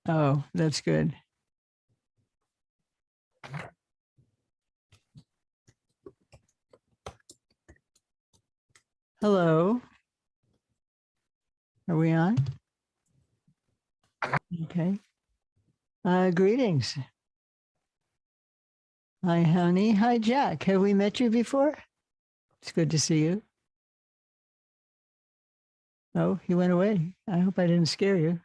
Oh, that's good. Hello. Are we on? Okay. Greetings. Hi, honey. Hi, Jack. Have we met you before? It's good to see you. Oh, he went away. I hope I didn't scare you.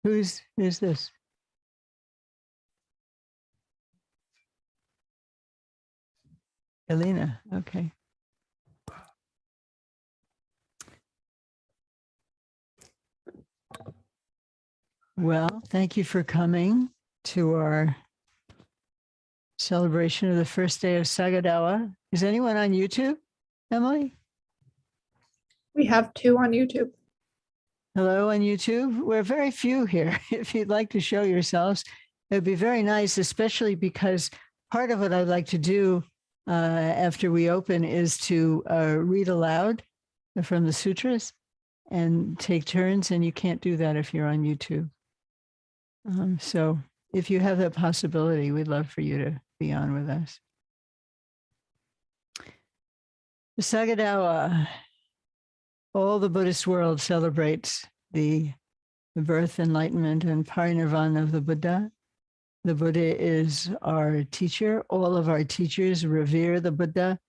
Who's this? Elena. Okay. Well, thank you for coming to our celebration of the first day of Sagadawa. Is anyone on YouTube, Emily? We have 2 on YouTube. Hello on YouTube. We're very few here. If you'd like to show yourselves, it'd be very nice, especially because part of what I'd like to do after we open is to read aloud from the sutras and take turns, and you can't do that if you're on YouTube. So if you have that possibility, we'd love for you to be on with us. The Sagadawa, all the Buddhist world celebrates the birth, enlightenment, and parinirvana of the Buddha. The Buddha is our teacher. All of our teachers revere the Buddha.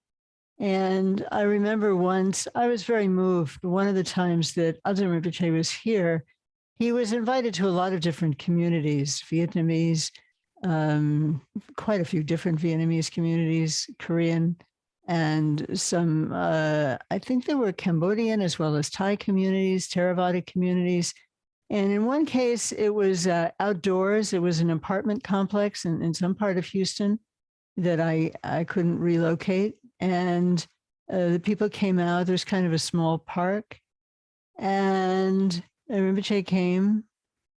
And I remember once, I was very moved. One of the times that Ajahn Rinpoche was here, he was invited to a lot of different communities, Vietnamese, quite a few different Vietnamese communities, Korean, and some, I think there were Cambodian as well as Thai communities, Theravada communities. And in one case, it was outdoors. It was an apartment complex in some part of Houston that I couldn't relocate. And the people came out. There's kind of a small park. And Rinpoche came.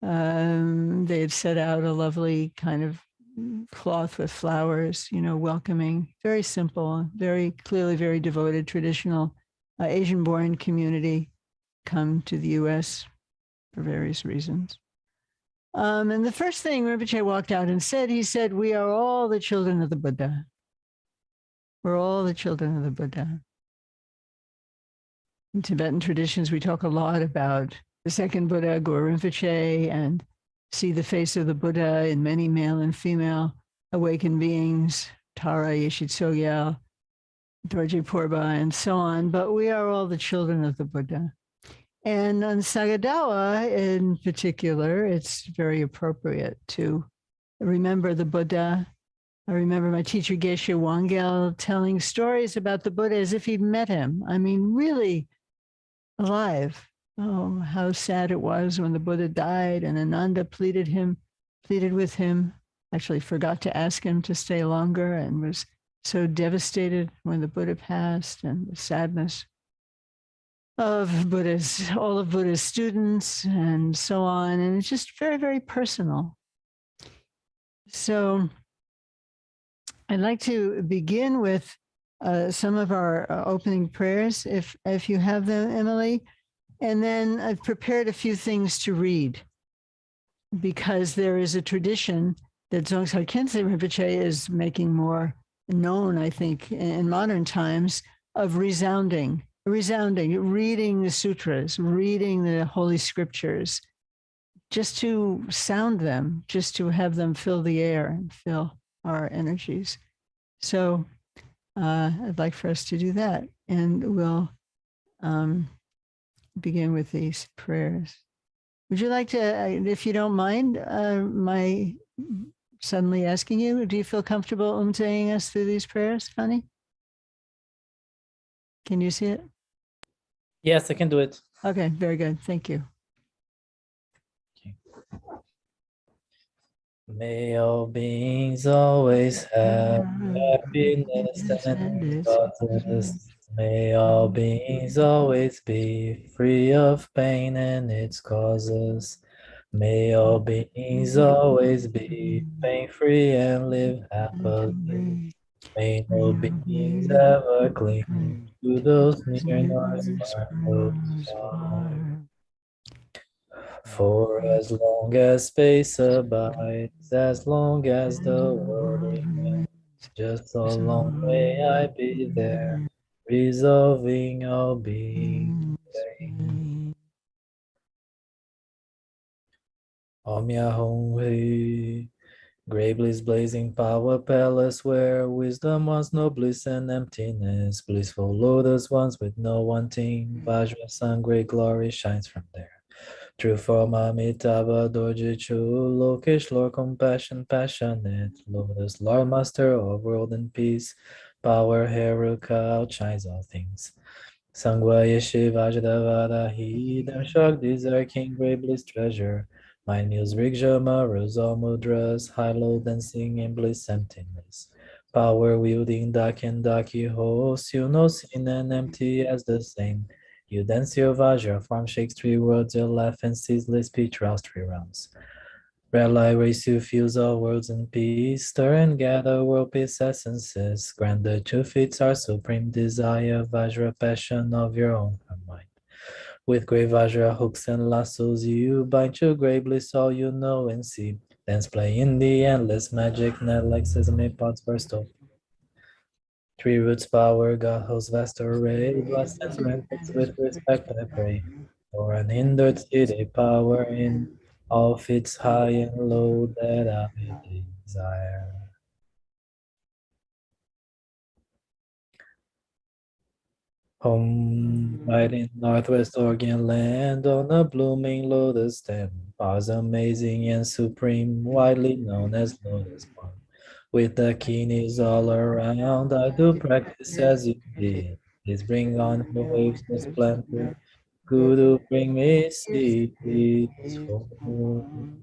They had set out a lovely kind of cloth with flowers, welcoming, very simple, very clearly very devoted, traditional Asian-born community come to the U.S. for various reasons. And the first thing Rinpoche walked out and said, he said, "We are all the children of the Buddha. We're all the children of the Buddha." In Tibetan traditions, we talk a lot about the second Buddha, Guru Rinpoche, and see the face of the Buddha in many male and female awakened beings, Tara, Yeshit Sogyal, Dorje Porba, and so on. But we are all the children of the Buddha. And on Sagadawa in particular, it's very appropriate to remember the Buddha. I remember my teacher Geshe Wangel telling stories about the Buddha as if he'd met him. I mean, really alive. Oh, how sad it was when the Buddha died and Ananda pleaded with him, actually forgot to ask him to stay longer and was so devastated when the Buddha passed, and the sadness of Buddha's, all of Buddha's students and so on. And it's just very, very personal. So I'd like to begin with some of our opening prayers, if you have them, Emily. And then I've prepared a few things to read, because there is a tradition that Dzongsa Khyentse Rinpoche is making more known, I think, in modern times, of reading the sutras, reading the holy scriptures, just to sound them, just to have them fill the air and fill our energies. So I'd like for us to do that. And we'll begin with these prayers. Would you like to, if you don't mind, my suddenly asking you, do you feel comfortable saying us through these prayers, honey? Can you see it? Yes, I can do it. Okay, very good. Thank you. Okay. May all beings always have happiness and its causes. May all beings always be free of pain and its causes. May all beings always be pain-free and live happily. May no beings ever cling to those near nor far. For as long as space abides, as long as the world remains, just so long may I be there, resolving all being. Om Yahong Hui. Grey bliss blazing power palace where wisdom wants no bliss and emptiness. Blissful lotus ones with no wanting. Vajra sun great glory shines from there. True form Amitabha Dorji true Lokesh Lord compassion passionate. Lotus Lord master of world and peace. Power Heruka outshines all things. Sangwa Yeshivajadavada Hidam Shaktis are King Great Bliss treasure. My news Rigsha Maruzal Mudras, high low dancing in bliss emptiness. Power wielding Dakin Daki host, you know sin and empty as the same. You dance your Vajra, form shakes three worlds, your laugh and ceaseless speech rouse three realms. Red light race to fuse all worlds in peace, stir and gather world peace essences. Grant the two feats our supreme desire, Vajra passion of your own mind. With great Vajra hooks and lassos, you bind to great bliss all you know and see. Dance play in the endless magic net like sesame pots burst open. Three roots power, God hosts vast array, blessed and granted with respect I pray. For unhindered city power in all fits high and low that I desire. Home, right in Northwest Oregon land, on a blooming lotus stem, powers amazing and supreme, widely known as Lotus One. With the keys all around, I do practice as you did. Please bring on the waves of splendor. Guru, bring me seeds home.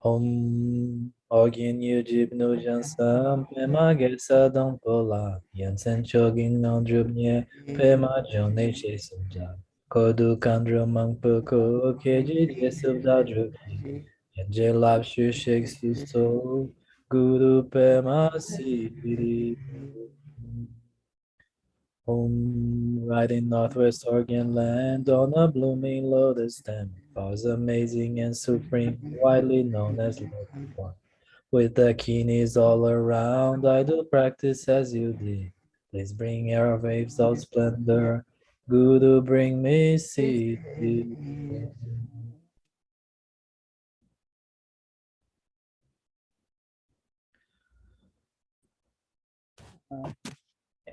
Home, Ogin Yujib Nujan Sam, Pema Gesa Don Pola, Yansen Chogin non Drubnie, Pema Jone Shesumja. Kodu Kandru Mangpuku, Keji Jesubda Drupi, Yenje Lab Shushek Susto, Guru Pema Siri. Home, right in Northwest Oregon land, on a blooming lotus stem, was amazing and supreme, widely known as Lotus One. With the keys all around, I do practice as you did. Please bring air waves of splendor. Guru, bring me seed.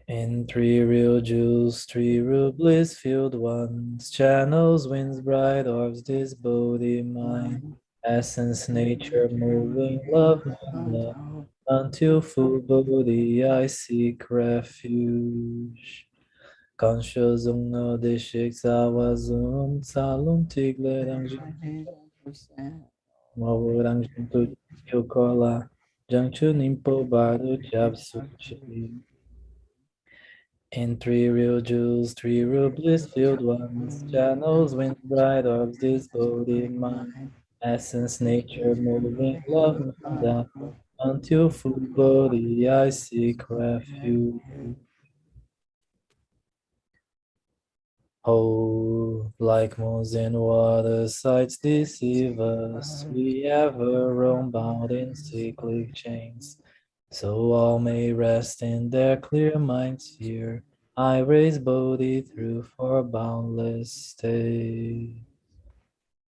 In three real jewels, three real bliss-filled ones, channels, winds, bright orbs, this Bodhi mind, essence, nature, moving, love, nanda, until full Bodhi I seek refuge. Conscious no deshik sawazun, salum tiglerang mawurang juntu yukola, jangchu nimpo baru jab suchi. In three real jewels, three real bliss-filled ones, channels, winds, bright orbs, this Bodhi mind, essence, nature, moving, love, nanda, until full Bodhi I seek refuge. Oh, like moons in water, sights deceive us, we ever roam bound in cyclic chains. So all may rest in their clear mind sphere. I raise Bodhi through for boundless stay.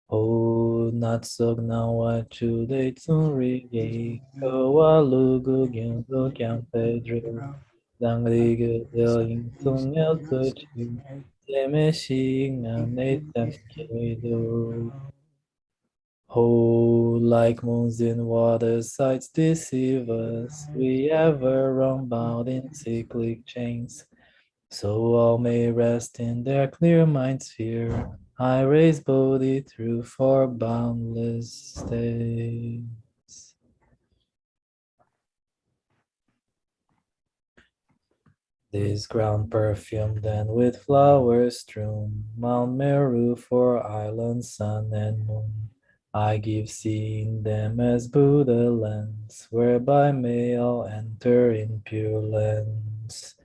Oh, not so now what you they tun rigi, kawa lugu gyungu kyang pedro, dang ligu del yin tung el kuchu, teme shi ngan etem kido. Oh, like moons in water, sights deceive us. We ever roam bound in cyclic chains. So all may rest in their clear mind sphere. I raise Bodhi through for boundless stays. This ground perfumed and with flowers strewn, Mount Meru for island, sun and moon. I give seeing them as Buddha lens, whereby may all enter in pure lens.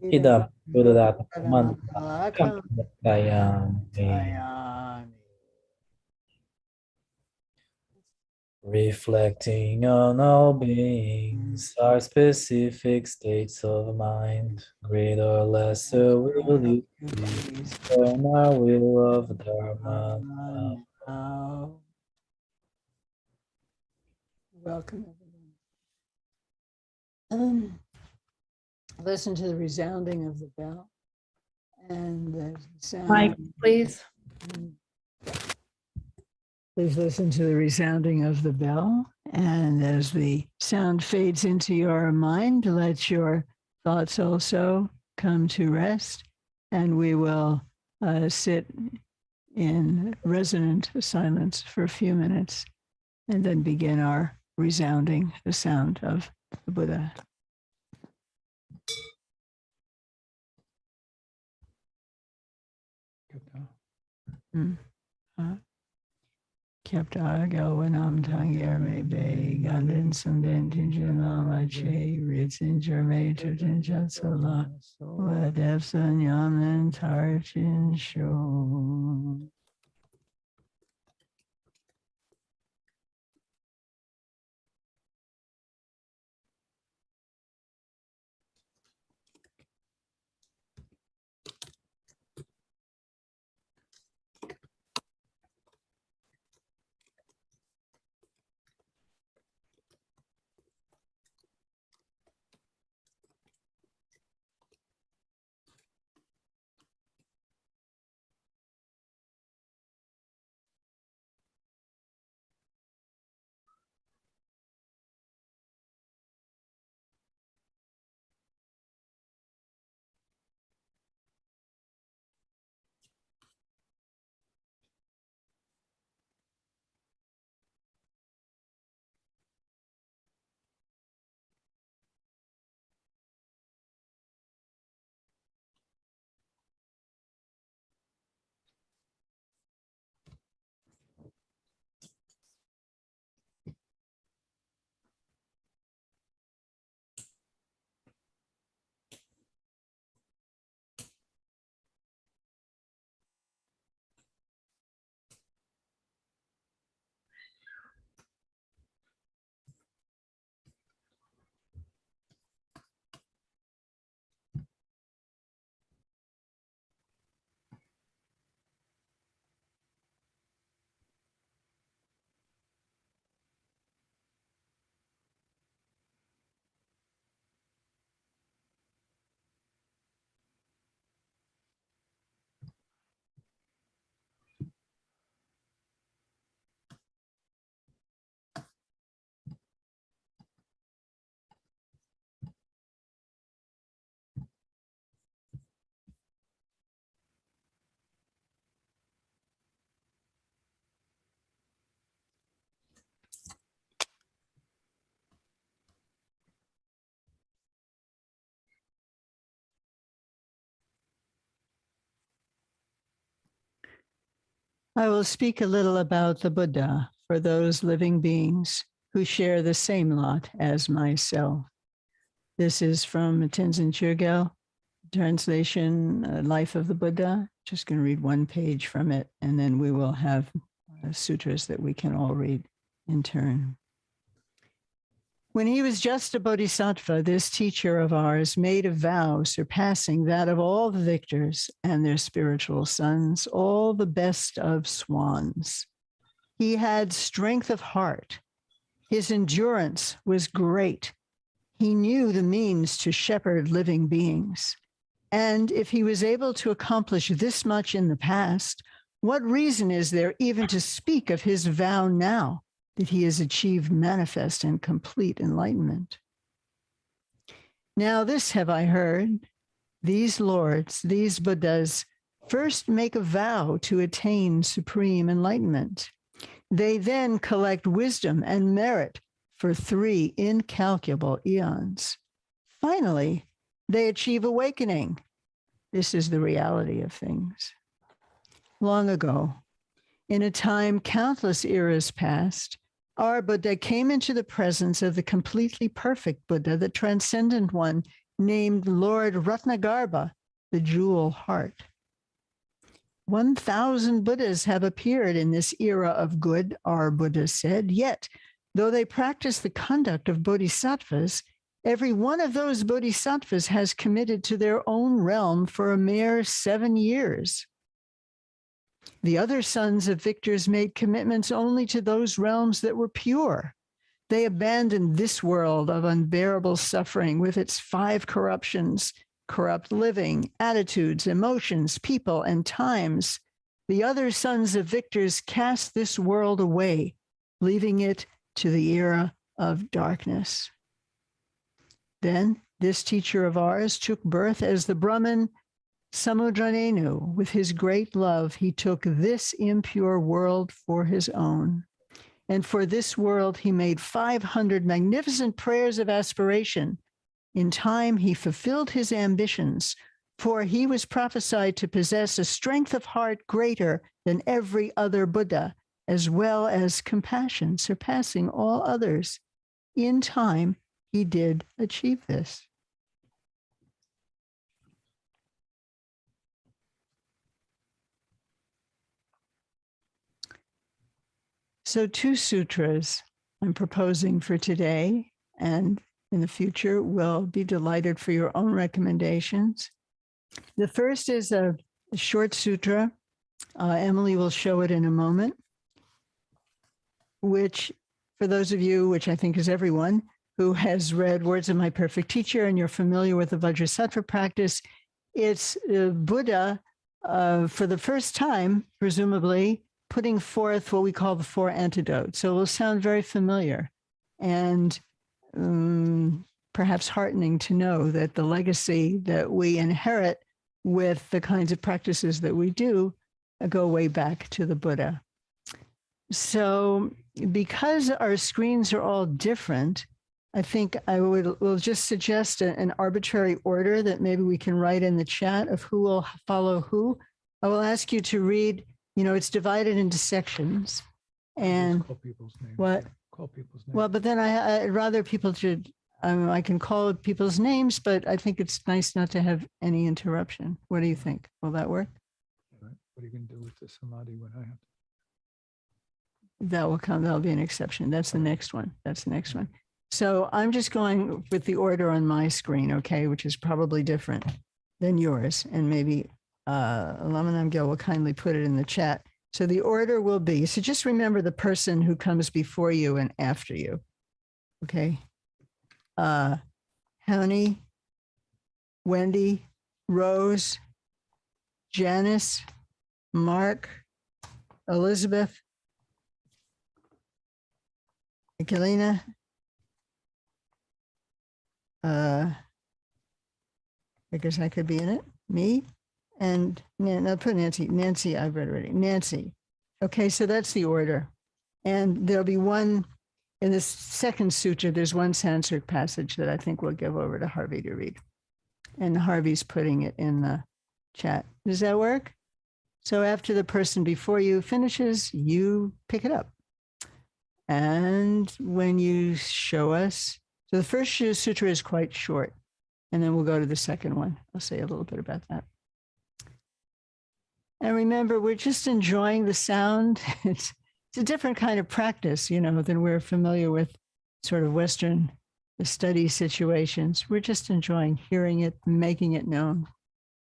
Idam Buddha Manta Kayami. reflecting on all beings, our specific states of mind, greater or lesser will you please, turn our will of Dharma now. Now. Welcome, everyone. Listen to the resounding of the bell and the sound. Mike, please. Please listen to the resounding of the bell. And as the sound fades into your mind, let your thoughts also come to rest. And we will sit in resonant silence for a few minutes and then begin our resounding, the sound of the Buddha. Kyapta Galwanam Tangyar May Bay, Gandin Sundan Tinjanama Che, Ritsin Jermay Tutin Jatsala, Wadepsan Yaman Tarchin Sho. I will speak a little about the Buddha for those living beings who share the same lot as myself. This is from Tenzin Chögyal, translation, Life of the Buddha. Just going to read one page from it, and then we will have sutras that we can all read in turn. When he was just a bodhisattva, this teacher of ours made a vow surpassing that of all the victors and their spiritual sons, all the best of swans. He had strength of heart. His endurance was great. He knew the means to shepherd living beings. And if he was able to accomplish this much in the past, what reason is there even to speak of his vow now that he has achieved manifest and complete enlightenment? Now this have I heard, these lords, these Buddhas, first make a vow to attain supreme enlightenment. They then collect wisdom and merit for 3 incalculable eons. Finally, they achieve awakening. This is the reality of things. Long ago, in a time countless eras past, our Buddha came into the presence of the completely perfect Buddha, the transcendent one, named Lord Ratnagarbha, the jewel heart. 1,000 Buddhas have appeared in this era of good, our Buddha said, yet Though they practice the conduct of bodhisattvas, every one of those bodhisattvas has committed to their own realm for a mere 7 years. The other sons of victors made commitments only to those realms that were pure. They abandoned this world of unbearable suffering with its 5 corruptions, corrupt living, attitudes, emotions, people, and times. The other sons of victors cast this world away, leaving it to the era of darkness. Then this teacher of ours took birth as the Brahmin Samudranenu. With his great love, he took this impure world for his own. And for this world, he made 500 magnificent prayers of aspiration. In time, he fulfilled his ambitions, for he was prophesied to possess a strength of heart greater than every other Buddha, as well as compassion surpassing all others. In time, he did achieve this. So 2 sutras I'm proposing for today, and in the future will be delighted for your own recommendations. The first is a short sutra. Emily will show it in a moment, which for those of you, which I think is everyone, who has read Words of My Perfect Teacher and you're familiar with the Vajrasattva practice, it's Buddha for the first time, presumably, putting forth what we call the 4 antidotes. So it will sound very familiar and perhaps heartening to know that the legacy that we inherit with the kinds of practices that we do go way back to the Buddha. So because our screens are all different, I think will just suggest an arbitrary order that maybe we can write in the chat of who will follow who. I will ask you to read, it's divided into sections. And call people's names. What? Call people's names. Well, but then I'd rather people should, I can call people's names, but I think it's nice not to have any interruption. What do you think? Will that work? All right. What are you going to do with the samadhi when I have to? That will come, that'll be an exception. That's the next one. That's the next one. So I'm just going with the order on my screen, okay, which is probably different than yours. And maybe Lamanam Gil will kindly put it in the chat. So the order will be, so just remember the person who comes before you and after you, okay? Honey, Wendy, Rose, Janice, Mark, Elizabeth, Nicolina, I guess I could be in it, me, and no, put Nancy. Nancy, I've read already. Nancy. Okay, so that's the order. And there'll be one, in this second sutra, there's one Sanskrit passage that I think we'll give over to Harvey to read. And Harvey's putting it in the chat. Does that work? So after the person before you finishes, you pick it up. And when you show us, so the first sutra is quite short, and then we'll go to the second one. I'll say a little bit about that. And remember, we're just enjoying the sound. It's a different kind of practice, than we're familiar with sort of Western study situations. We're just enjoying hearing it, making it known.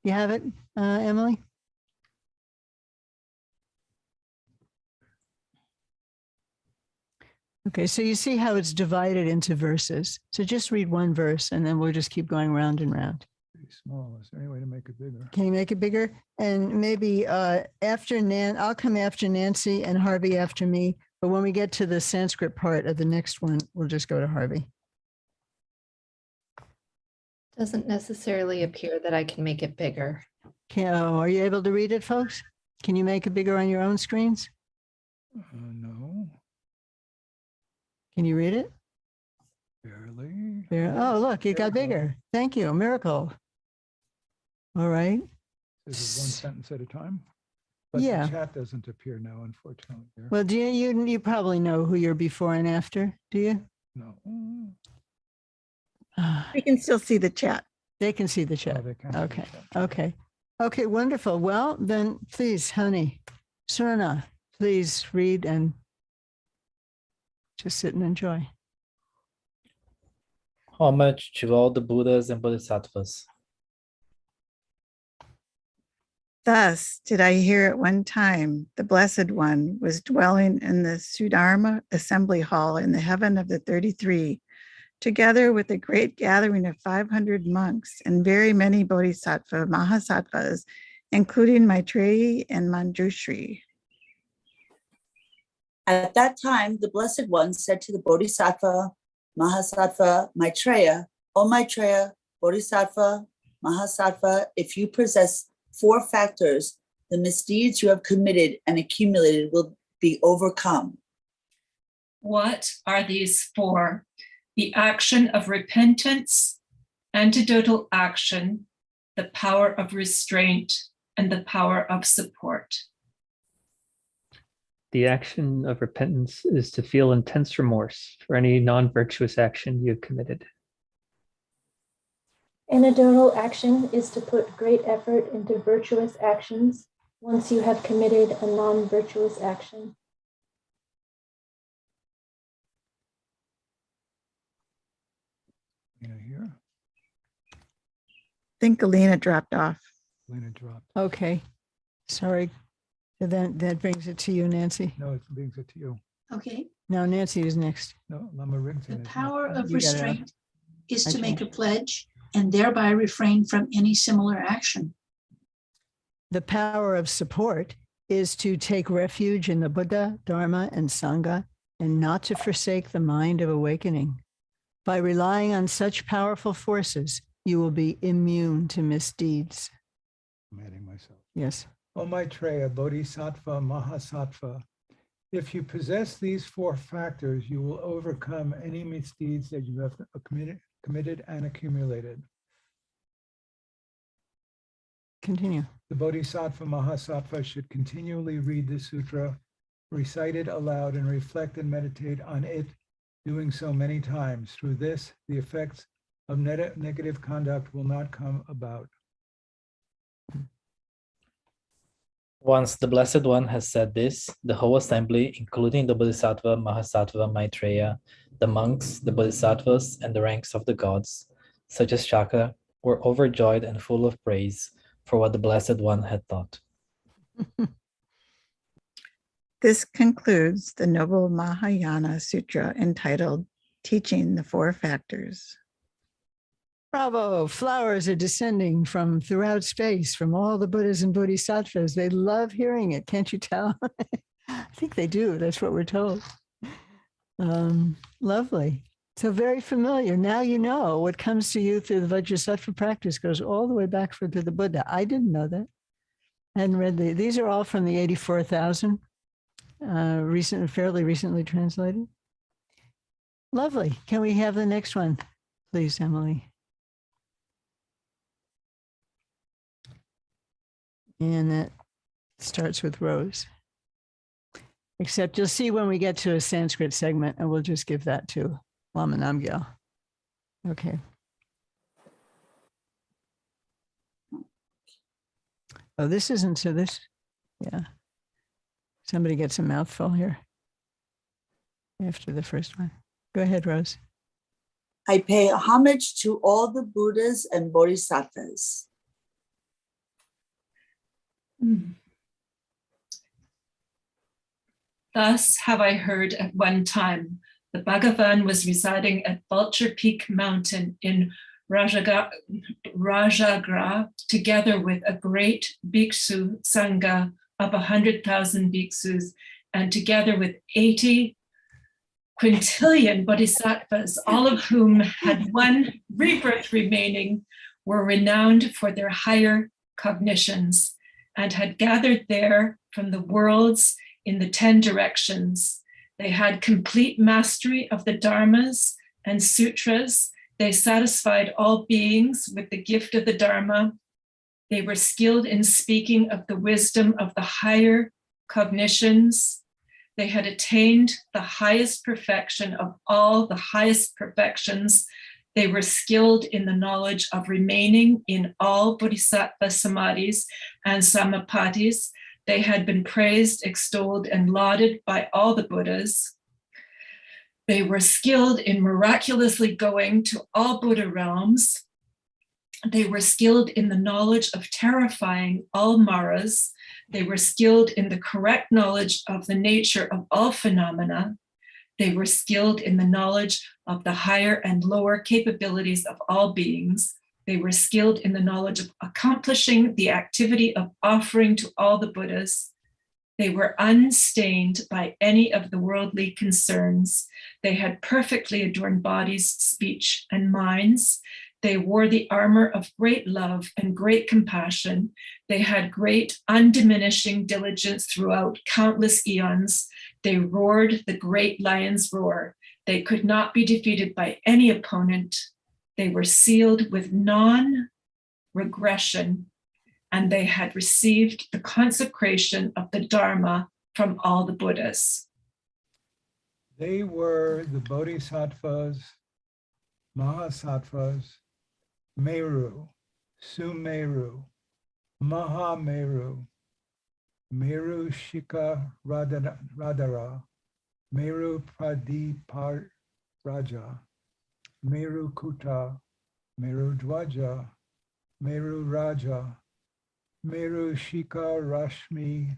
You have it, Emily? Okay, so you see how it's divided into verses. So just read one verse and then we'll just keep going round and round. Pretty small. Is there any way to make it bigger? Can you make it bigger? And maybe after I'll come after Nancy and Harvey after me. But when we get to the Sanskrit part of the next one, we'll just go to Harvey. Doesn't necessarily appear that I can make it bigger. Are you able to read it, folks? Can you make it bigger on your own screens? No, Can you read it? barely. Oh, look, it got bigger. Thank you. A miracle. All right. This is one sentence at a time. But Yeah. the chat doesn't appear now, unfortunately. There. Well, do you probably know who you're before and after, do you? No. We can still see the chat. They can see the Oh, chat. they can't see the Okay. chat. Okay. Okay, wonderful. Well, then please, honey, Surna, please read and Just sit and enjoy. Homage to all the Buddhas and Bodhisattvas. Thus did I hear at one time the Blessed One was dwelling in the Sudharma assembly hall in the heaven of the 33, together with a great gathering of 500 monks and very many bodhisattva mahasattvas, including Maitreyi and Manjushri. At that time, the Blessed One said to the Bodhisattva, Mahasattva, Maitreya, O Maitreya, Bodhisattva, Mahasattva, if you possess 4 factors, the misdeeds you have committed and accumulated will be overcome. What are these 4? The action of repentance, antidotal action, the power of restraint, and the power of support. The action of repentance is to feel intense remorse for any non-virtuous action you have committed. Antidotal action is to put great effort into virtuous actions once you have committed a non-virtuous action. Lena here. I think Alina dropped off. Lena dropped. Okay. Sorry. So then that brings it to you, Nancy. No, it brings it to you. Okay, No, Nancy is next. No, Lama Rington. the is next. power of You got it. restraint is to Okay. make a pledge and thereby refrain from any similar action. The power of support is to take refuge in the Buddha, Dharma, and Sangha, and not to forsake the mind of awakening. By relying on such powerful forces, you will be immune to misdeeds. I'm adding myself. Yes. O Maitreya, Bodhisattva, Mahasattva, if you possess these 4 factors, you will overcome any misdeeds that you have committed and accumulated. Continue. The Bodhisattva Mahasattva should continually read the sutra, recite it aloud, and reflect and meditate on it, doing so many times. Through this, the effects of negative conduct will not come about. Once the Blessed One has said this, the whole assembly, including the Bodhisattva, Mahasattva, Maitreya, the monks, the Bodhisattvas, and the ranks of the gods, such as Shaka, were overjoyed and full of praise for what the Blessed One had taught. This concludes the Noble Mahayana Sutra entitled Teaching the 4 Factors. Bravo. Flowers are descending from throughout space from all the Buddhas and Bodhisattvas. They love hearing it. Can't you tell? I think they do. That's what we're told. Lovely. So very familiar. Now you know what comes to you through the Vajrasattva practice goes all the way back to the Buddha. I didn't know that. I hadn't read these are all from the 84,000, fairly recently translated. Lovely. Can we have the next one, please, Emily? And that starts with Rose. Except you'll see when we get to a Sanskrit segment, and we'll just give that to Lama Namgyal. Okay. Oh, this isn't so this. Yeah. Somebody gets a mouthful here after the first one. Go ahead, Rose. I pay homage to all the Buddhas and Bodhisattvas. Thus have I heard at one time, the Bhagavan was residing at Vulture Peak Mountain in Rajagra together with a great bhiksu sangha of 100,000 bhiksus and together with 80 quintillion bodhisattvas, all of whom had one rebirth remaining, were renowned for their higher cognitions and had gathered there from the worlds in the 10 directions. They had complete mastery of the dharmas and sutras. They satisfied all beings with the gift of the dharma. They were skilled in speaking of the wisdom of the higher cognitions. They had attained the highest perfection of all the highest perfections. They were skilled in the knowledge of remaining in all bodhisattva samadhis and samapatis. They had been praised, extolled, and lauded by all the Buddhas. They were skilled in miraculously going to all Buddha realms. They were skilled in the knowledge of terrifying all Maras. They were skilled in the correct knowledge of the nature of all phenomena. They were skilled in the knowledge of the higher and lower capabilities of all beings. They were skilled in the knowledge of accomplishing the activity of offering to all the Buddhas. They were unstained by any of the worldly concerns. They had perfectly adorned bodies, speech, and minds. They wore the armor of great love and great compassion. They had great undiminishing diligence throughout countless eons. They roared the great lion's roar. They could not be defeated by any opponent. They were sealed with non-regression, and they had received the consecration of the Dharma from all the Buddhas. They were the Bodhisattvas, Mahasattvas, Meru, Sumeru, Mahameru, Meru Shika Radara, Meru Pradiparaja, Meru Kuta, Meru Dwaja, Meru Raja, Meru Shika Rashmi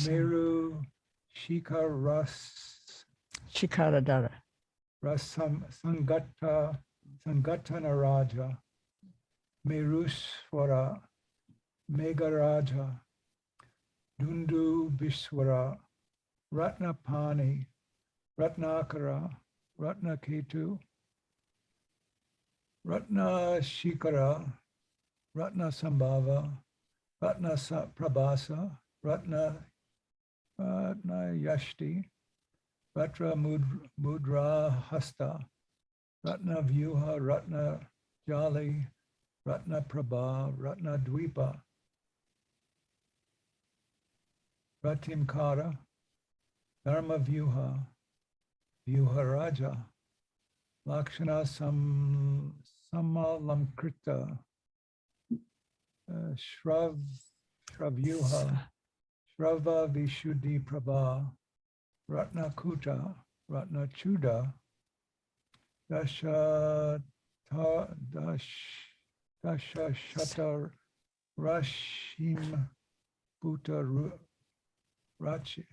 Meru Shika Shikaradara. Rasam Sangatana Raja, Meruswara, Megaraja, Dundu Biswara, Ratnapani, Ratnakara, Ratnaketu, Ratna Shikara, Ratna Sambhava, Ratna Prabhasa, Ratna Yashti, Ratna Mudra Hasta, Ratna Vyuha, Ratna Jali, Ratna Prabha, Ratna Dvipa, Ratimkara, Dharma Vyuha, Vyuha Raja, Lakshana Samalamkrita, Shravyuha, Shrava Vishuddhi Prabha, Ratna Kuta, Ratna Chuda, Dasha Shatar Rashim Bhuta Rachi,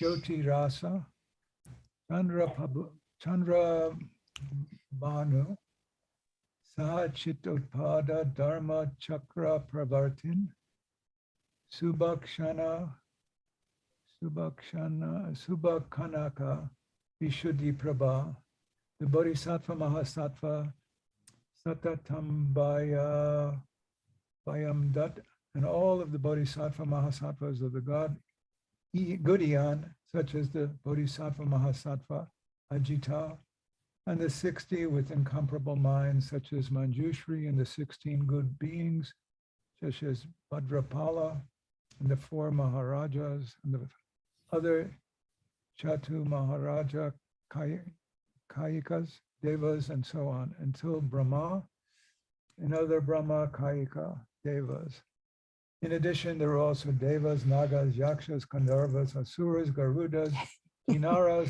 Jyoti Rasa, Chandra Bhanu, Sahachit Utpada Dharma Chakra Pravartin, Subhakanaka, Vishuddhi Prabha, the Bodhisattva Mahasattva, Satatambaya Bayamdat, and all of the Bodhisattva Mahasattvas of the good eon, such as the Bodhisattva Mahasattva Ajita, and the 60 with incomparable minds, such as Manjushri, and the 16 good beings, such as Bhadrapala, and the 4 Maharajas, and the other Chatu Maharaja Kayikas, Devas, and so on, until Brahma and other Brahma Kayika Devas. In addition, there are also Devas, Nagas, Yakshas, Gandharvas, Asuras, Garudas, Kinaras,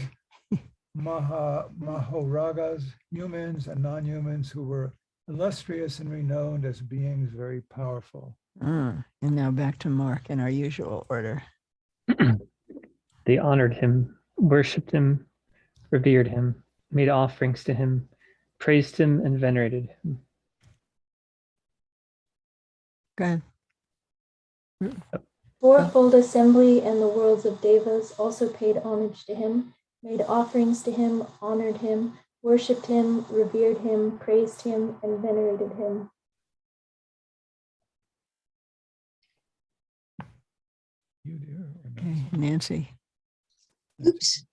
Mahoragas, humans and non-humans who were illustrious and renowned as beings very powerful. And now back to Mark in our usual order. They honored him, worshipped him, revered him, made offerings to him, praised him, and venerated him. Go ahead. Fourfold assembly and the worlds of devas also paid homage to him, made offerings to him, honored him, worshipped him, revered him, praised him, and venerated him. You dear. Okay, Nancy. Oops.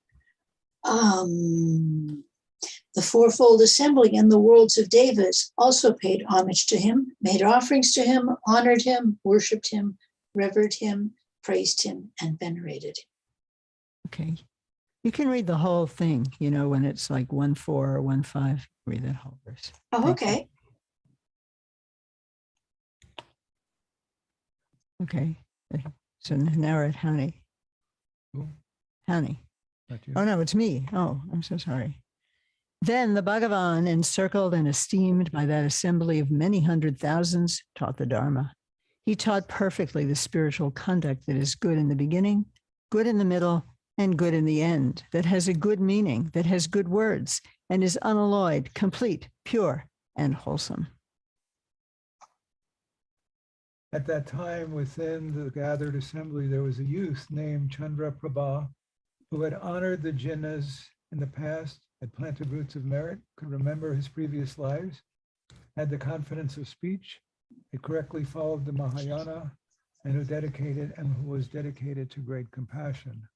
The fourfold assembly and the worlds of devas also paid homage to him, made offerings to him, honored him, worshipped him, revered him, praised him, and venerated him. Okay. You can read the whole thing, when it's like 1-4 or 1-5, read that whole verse. Oh, Thank you. okay. Okay. So now we're at Hani. Honey. Not you. Oh, no, it's me. Oh, I'm so sorry. Then the Bhagavan, encircled and esteemed by that assembly of many hundred thousands, taught the Dharma. He taught perfectly the spiritual conduct that is good in the beginning, good in the middle, and good in the end, that has a good meaning, that has good words, and is unalloyed, complete, pure, and wholesome. At that time, within the gathered assembly, there was a youth named Chandra Prabha who had honored the jinnas in the past, had planted roots of merit, could remember his previous lives, had the confidence of speech, had correctly followed the Mahayana, and who was dedicated to great compassion.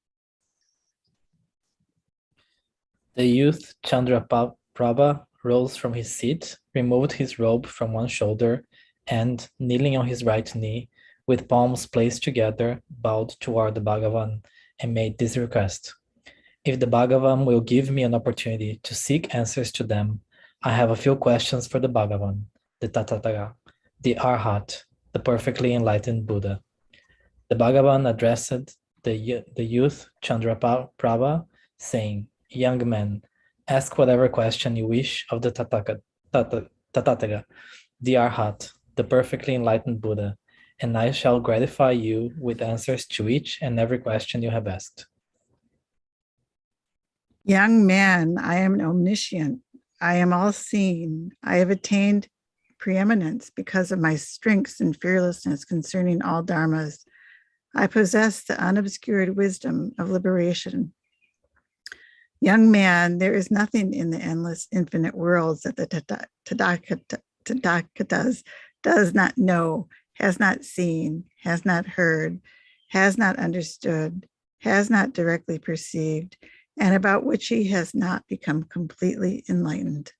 The youth Chandraprabha rose from his seat, removed his robe from one shoulder, and, kneeling on his right knee, with palms placed together, bowed toward the Bhagavan and made this request. If the Bhagavan will give me an opportunity to seek answers to them, I have a few questions for the Bhagavan, the Tathagata, the Arhat, the perfectly enlightened Buddha. The Bhagavan addressed the youth Chandraprabha, saying, "Young man, ask whatever question you wish of the Tathagata, the Arhat, the perfectly enlightened Buddha, and I shall gratify you with answers to each and every question you have asked." Young man, I am omniscient. I am all-seeing. I have attained preeminence because of my strengths and fearlessness concerning all dharmas. I possess the unobscured wisdom of liberation. Young man, there is nothing in the endless infinite worlds that the Tathagatas does not know, has not seen, has not heard, has not understood, has not directly perceived, and about which he has not become completely enlightened.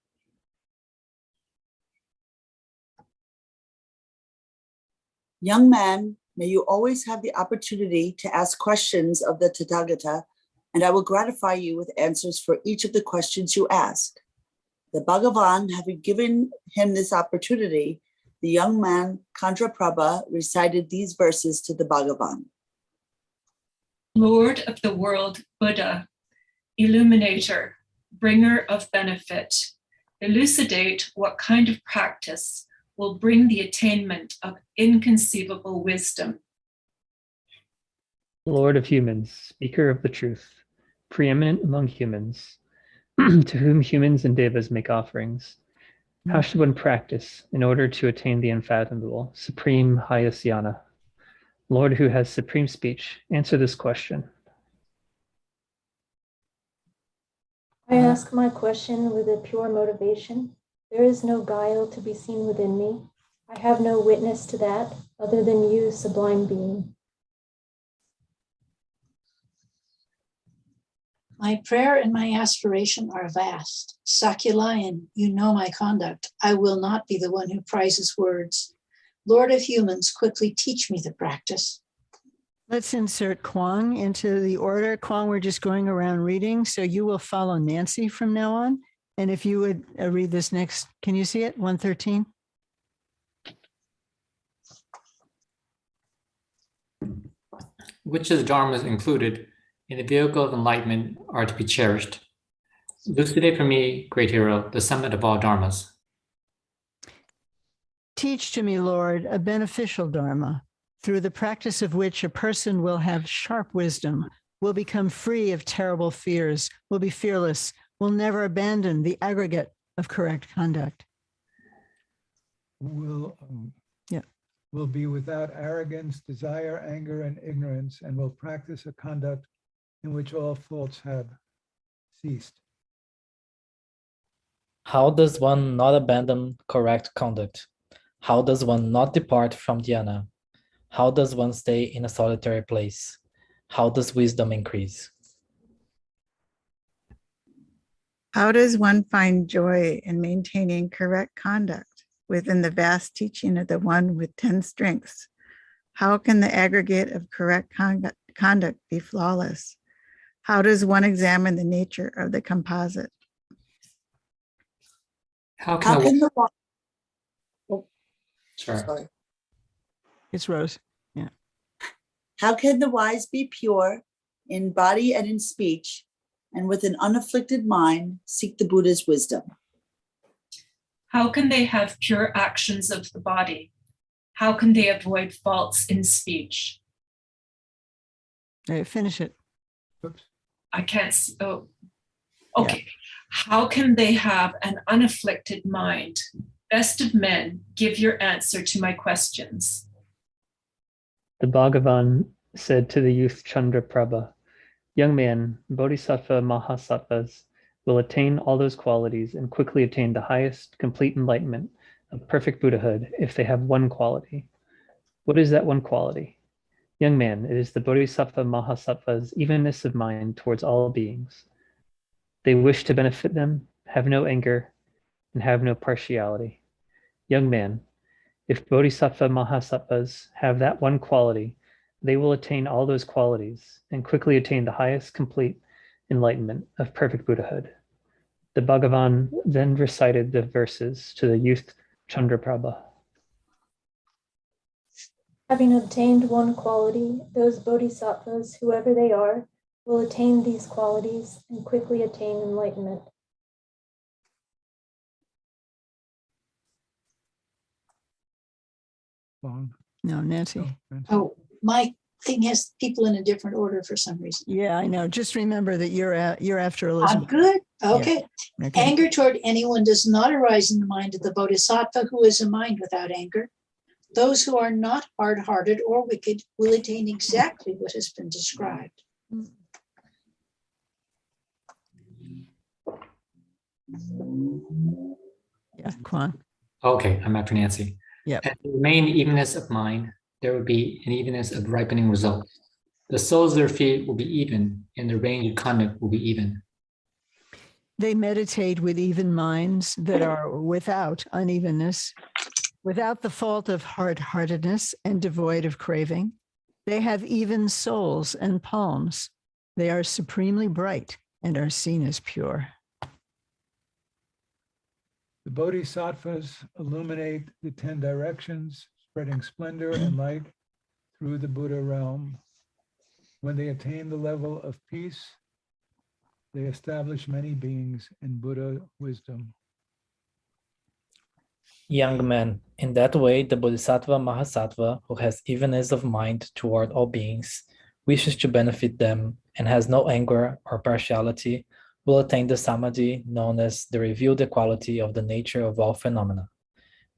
Young man, may you always have the opportunity to ask questions of the Tathagata, and I will gratify you with answers for each of the questions you ask. The Bhagavan, having given him this opportunity, the young man, Chandraprabha, recited these verses to the Bhagavan. Lord of the world, Buddha, illuminator, bringer of benefit, elucidate what kind of practice will bring the attainment of inconceivable wisdom. Lord of humans, speaker of the truth, preeminent among humans, to whom humans and devas make offerings. How should one practice in order to attain the unfathomable, supreme highest jnana? Lord who has supreme speech, answer this question. I ask my question with a pure motivation. There is no guile to be seen within me. I have no witness to that other than you, sublime being. My prayer and my aspiration are vast. Sakyalayan, you know my conduct. I will not be the one who prizes words. Lord of humans, quickly teach me the practice. Let's insert Kwong into the order. Kwong, we're just going around reading, so you will follow Nancy from now on. And if you would read this next, can you see it? 113. Which of the dharmas included in the vehicle of enlightenment are to be cherished? Elucidate for me, great hero, the summit of all dharmas. Teach to me, Lord, a beneficial dharma, through the practice of which a person will have sharp wisdom, will become free of terrible fears, will be fearless, will never abandon the aggregate of correct conduct. Will be without arrogance, desire, anger, and ignorance, and will practice a conduct in which all faults have ceased. How does one not abandon correct conduct? How does one not depart from dhyana? How does one stay in a solitary place? How does wisdom increase? How does one find joy in maintaining correct conduct within the vast teaching of the one with 10 strengths? How can the aggregate of correct conduct be flawless? How does one examine the nature of the composite? How can the Sorry. It's Rose. Yeah. How can the wise be pure in body and in speech, and with an unafflicted mind, seek the Buddha's wisdom. How can they have pure actions of the body? How can they avoid faults in speech? Hey, finish it. Oops. I can't see. Oh, okay. How can they have an unafflicted mind? Best of men, give your answer to my questions. The Bhagavan said to the youth Chandraprabha, young man, Bodhisattva Mahasattvas will attain all those qualities and quickly attain the highest complete enlightenment of perfect Buddhahood if they have one quality. What is that one quality? Young man, it is the Bodhisattva Mahasattva's evenness of mind towards all beings. They wish to benefit them, have no anger, and have no partiality. Young man, if Bodhisattva Mahasattvas have that one quality, they will attain all those qualities and quickly attain the highest complete enlightenment of perfect Buddhahood. The Bhagavan then recited the verses to the youth Chandraprabha. Having obtained one quality, those bodhisattvas, whoever they are, will attain these qualities and quickly attain enlightenment. Long. No, Nancy. Oh, Nancy. Oh, my thing has people in a different order for some reason. Yeah, I know. Just remember that you're after I'm Elizabeth. good. Okay. Okay. Anger toward anyone does not arise in the mind of the bodhisattva, who is a mind without anger. Those who are not hard-hearted or wicked will attain exactly what has been described. Yeah, Kwan. Okay, I'm after Nancy. Yep. And to remain evenness of mind, there would be an evenness of ripening results. The soles of their feet will be even, and their range of conduct will be even. They meditate with even minds that are without unevenness, without the fault of hard-heartedness and devoid of craving. They have even souls and palms. They are supremely bright and are seen as pure. The bodhisattvas illuminate the 10 directions, spreading splendor and light through the Buddha realm. When they attain the level of peace, they establish many beings in Buddha wisdom. Young man, in that way, the Bodhisattva Mahasattva, who has evenness of mind toward all beings, wishes to benefit them, and has no anger or partiality, will attain the samadhi known as the revealed equality of the nature of all phenomena.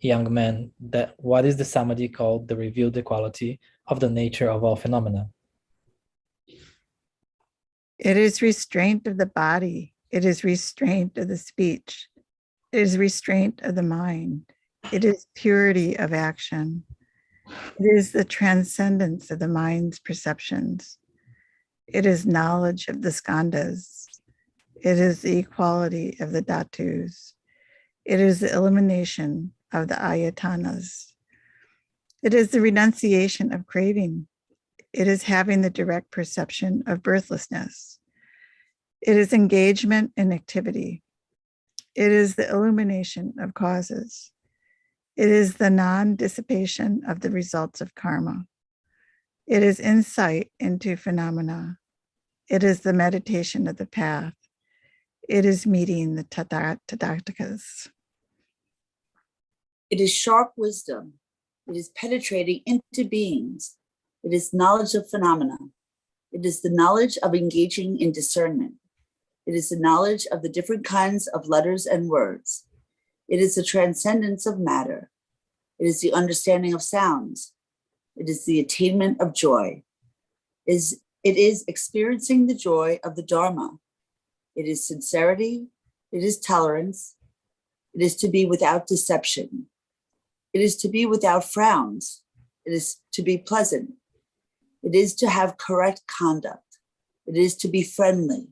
Young man, what is the samadhi called the revealed equality of the nature of all phenomena? It is restraint of the body. It is restraint of the speech. It is restraint of the mind. It is purity of action. It is the transcendence of the mind's perceptions. It is knowledge of the skandhas. It is the equality of the dhatus. It is the elimination of the ayatanas. It is the renunciation of craving. It is having the direct perception of birthlessness. It is engagement in activity. It is the illumination of causes. It is the non-dissipation of the results of karma. It is insight into phenomena. It is the meditation of the path. It is meeting the Tathagatas. It is sharp wisdom. It is penetrating into beings. It is knowledge of phenomena. It is the knowledge of engaging in discernment. It is the knowledge of the different kinds of letters and words. It is the transcendence of matter. It is the understanding of sounds. It is the attainment of joy. It is experiencing the joy of the Dharma. It is sincerity. It is tolerance. It is to be without deception. It is to be without frowns. It is to be pleasant. It is to have correct conduct. It is to be friendly.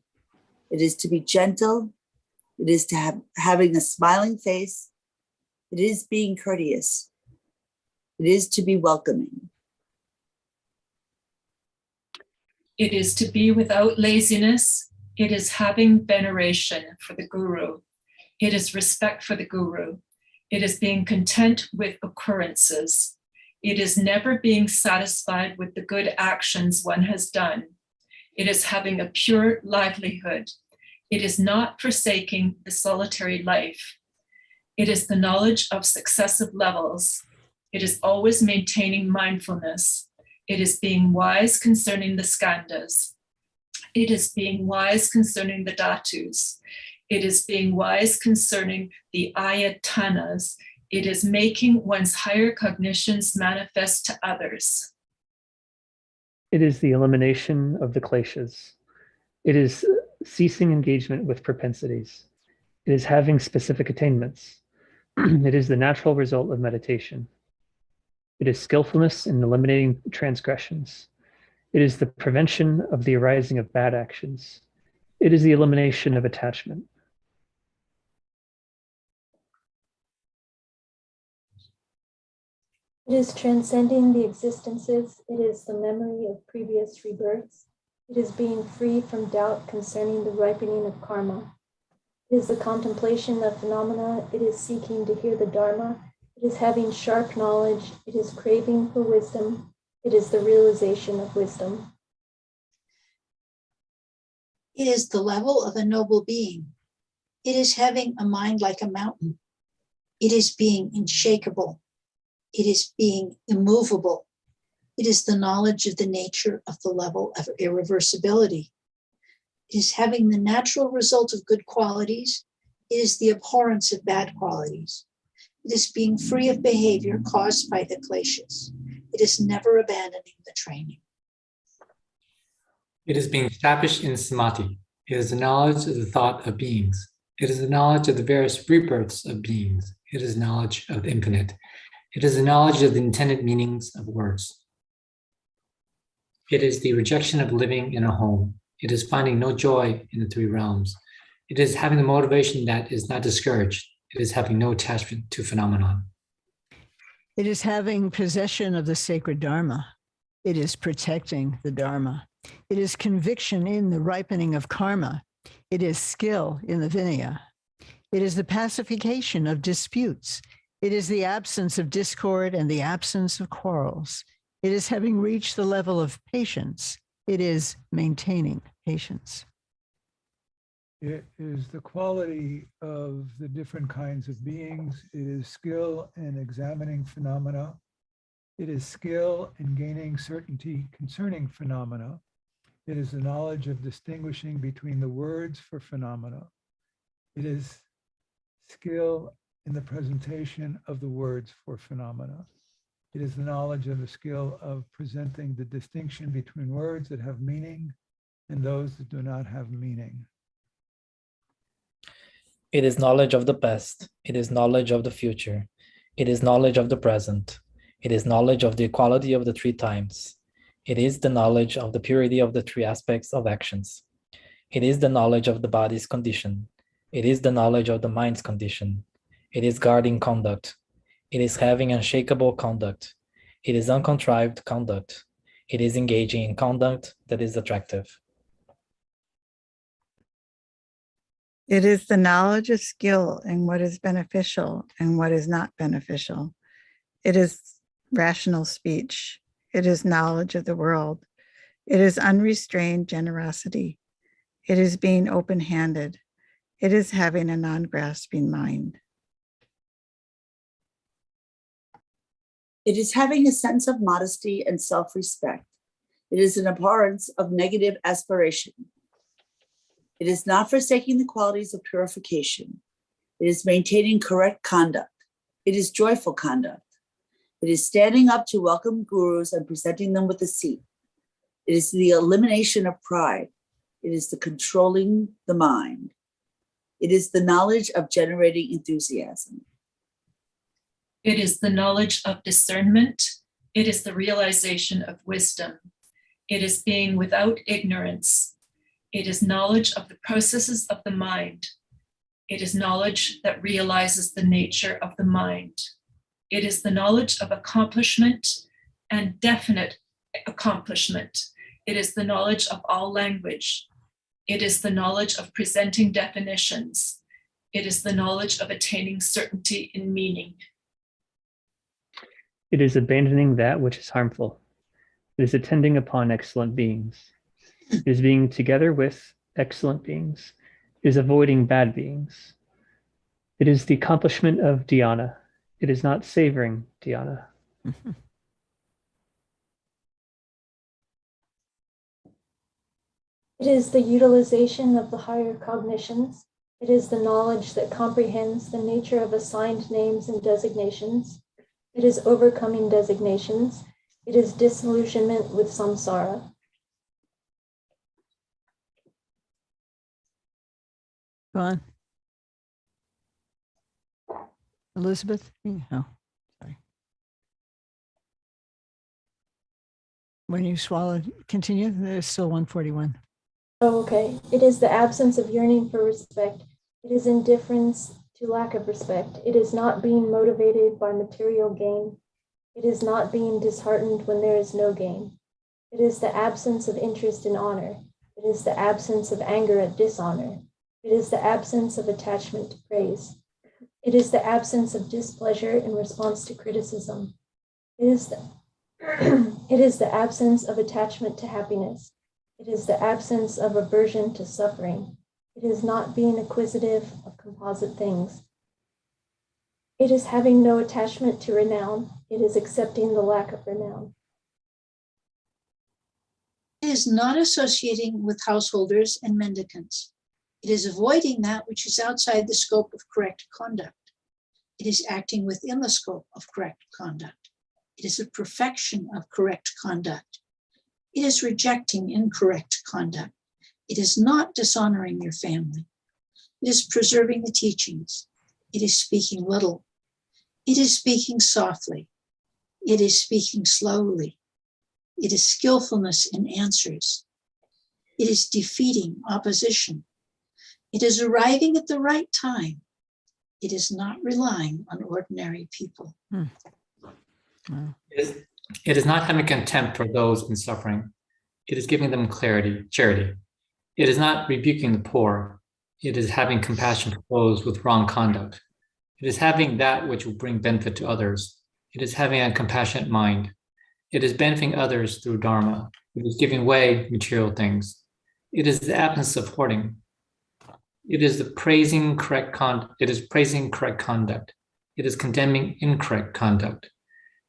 It is to be gentle. It is to having a smiling face. It is being courteous. It is to be welcoming. It is to be without laziness. It is having veneration for the guru. It is respect for the guru. It is being content with occurrences. It is never being satisfied with the good actions one has done. It is having a pure livelihood. It is not forsaking the solitary life. It is the knowledge of successive levels. It is always maintaining mindfulness. It is being wise concerning the skandhas. It is being wise concerning the dhatus. It is being wise concerning the ayatanas. It is making one's higher cognitions manifest to others. It is the elimination of the kleshas. It is ceasing engagement with propensities. It is having specific attainments. It is the natural result of meditation. It is skillfulness in eliminating transgressions. It is the prevention of the arising of bad actions. It is the elimination of attachment. It is transcending the existences. It is the memory of previous rebirths. It is being free from doubt concerning the ripening of karma. It is the contemplation of phenomena. It is seeking to hear the Dharma. It is having sharp knowledge. It is craving for wisdom. It is the realization of wisdom. It is the level of a noble being. It is having a mind like a mountain. It is being unshakable. It is being immovable. It is the knowledge of the nature of the level of irreversibility. It is having the natural result of good qualities. It is the abhorrence of bad qualities. It is being free of behavior caused by the kleshas. It is never abandoning the training. It is being established in samadhi. It is the knowledge of the thought of beings. It is the knowledge of the various rebirths of beings. It is knowledge of the infinite. It is the knowledge of the intended meanings of words. It is the rejection of living in a home. It is finding no joy in the three realms. It is having the motivation that is not discouraged. It is having no attachment to phenomenon. It is having possession of the sacred Dharma. It is protecting the Dharma. It is conviction in the ripening of karma. It is skill in the vinaya. It is the pacification of disputes. It is the absence of discord and the absence of quarrels. It is having reached the level of patience. It is maintaining patience. It is the quality of the different kinds of beings. It is skill in examining phenomena. It is skill in gaining certainty concerning phenomena. It is the knowledge of distinguishing between the words for phenomena. It is skill in the presentation of the words for phenomena. It is the knowledge of the skill of presenting the distinction between words that have meaning and those that do not have meaning. It is knowledge of the past. It is knowledge of the future. It is knowledge of the present. It is knowledge of the equality of the three times. It is the knowledge of the purity of the three aspects of actions. It is the knowledge of the body's condition. It is the knowledge of the mind's condition. It is guarding conduct. It is having unshakable conduct. It is uncontrived conduct. It is engaging in conduct that is attractive. It is the knowledge of skill in what is beneficial and what is not beneficial. It is rational speech. It is knowledge of the world. It is unrestrained generosity. It is being open-handed. It is having a non-grasping mind. It is having a sense of modesty and self-respect. It is an abhorrence of negative aspiration. It is not forsaking the qualities of purification. It is maintaining correct conduct. It is joyful conduct. It is standing up to welcome gurus and presenting them with a seat. It is the elimination of pride. It is the controlling the mind. It is the knowledge of generating enthusiasm. It is the knowledge of discernment. It is the realization of wisdom. It is being without ignorance. It is knowledge of the processes of the mind. It is knowledge that realizes the nature of the mind. It is the knowledge of accomplishment and definite accomplishment. It is the knowledge of all language. It is the knowledge of presenting definitions. It is the knowledge of attaining certainty in meaning. It is abandoning that which is harmful. It is attending upon excellent beings. It is being together with excellent beings. It is avoiding bad beings. It is the accomplishment of dhyana. It is not savoring dhyana. It is the utilization of the higher cognitions. It is the knowledge that comprehends the nature of assigned names and designations. It is overcoming designations. It is disillusionment with samsara. Go on. Elizabeth? Oh, sorry. When you swallowed, continue. There's still 141. Oh, okay. It is the absence of yearning for respect. It is indifference to lack of respect. It is not being motivated by material gain. It is not being disheartened when there is no gain. It is the absence of interest in honor. It is the absence of anger at dishonor. It is the absence of attachment to praise. It is the absence of displeasure in response to criticism. It is the absence of attachment to happiness. It is the absence of aversion to suffering. It is not being acquisitive of composite things. It is having no attachment to renown. It is accepting the lack of renown. It is not associating with householders and mendicants. It is avoiding that which is outside the scope of correct conduct. It is acting within the scope of correct conduct. It is a perfection of correct conduct. It is rejecting incorrect conduct. It is not dishonoring your family. It is preserving the teachings. It is speaking little. It is speaking softly. It is speaking slowly. It is skillfulness in answers. It is defeating opposition. It is arriving at the right time. It is not relying on ordinary people. It is not having contempt for those in suffering. It is giving them charity. It is not rebuking the poor. It is having compassion for those with wrong conduct. It is having that which will bring benefit to others. It is having a compassionate mind. It is benefiting others through dharma. It is giving away material things. It is the absence of hoarding. It is praising correct conduct. It is praising correct conduct. It is condemning incorrect conduct.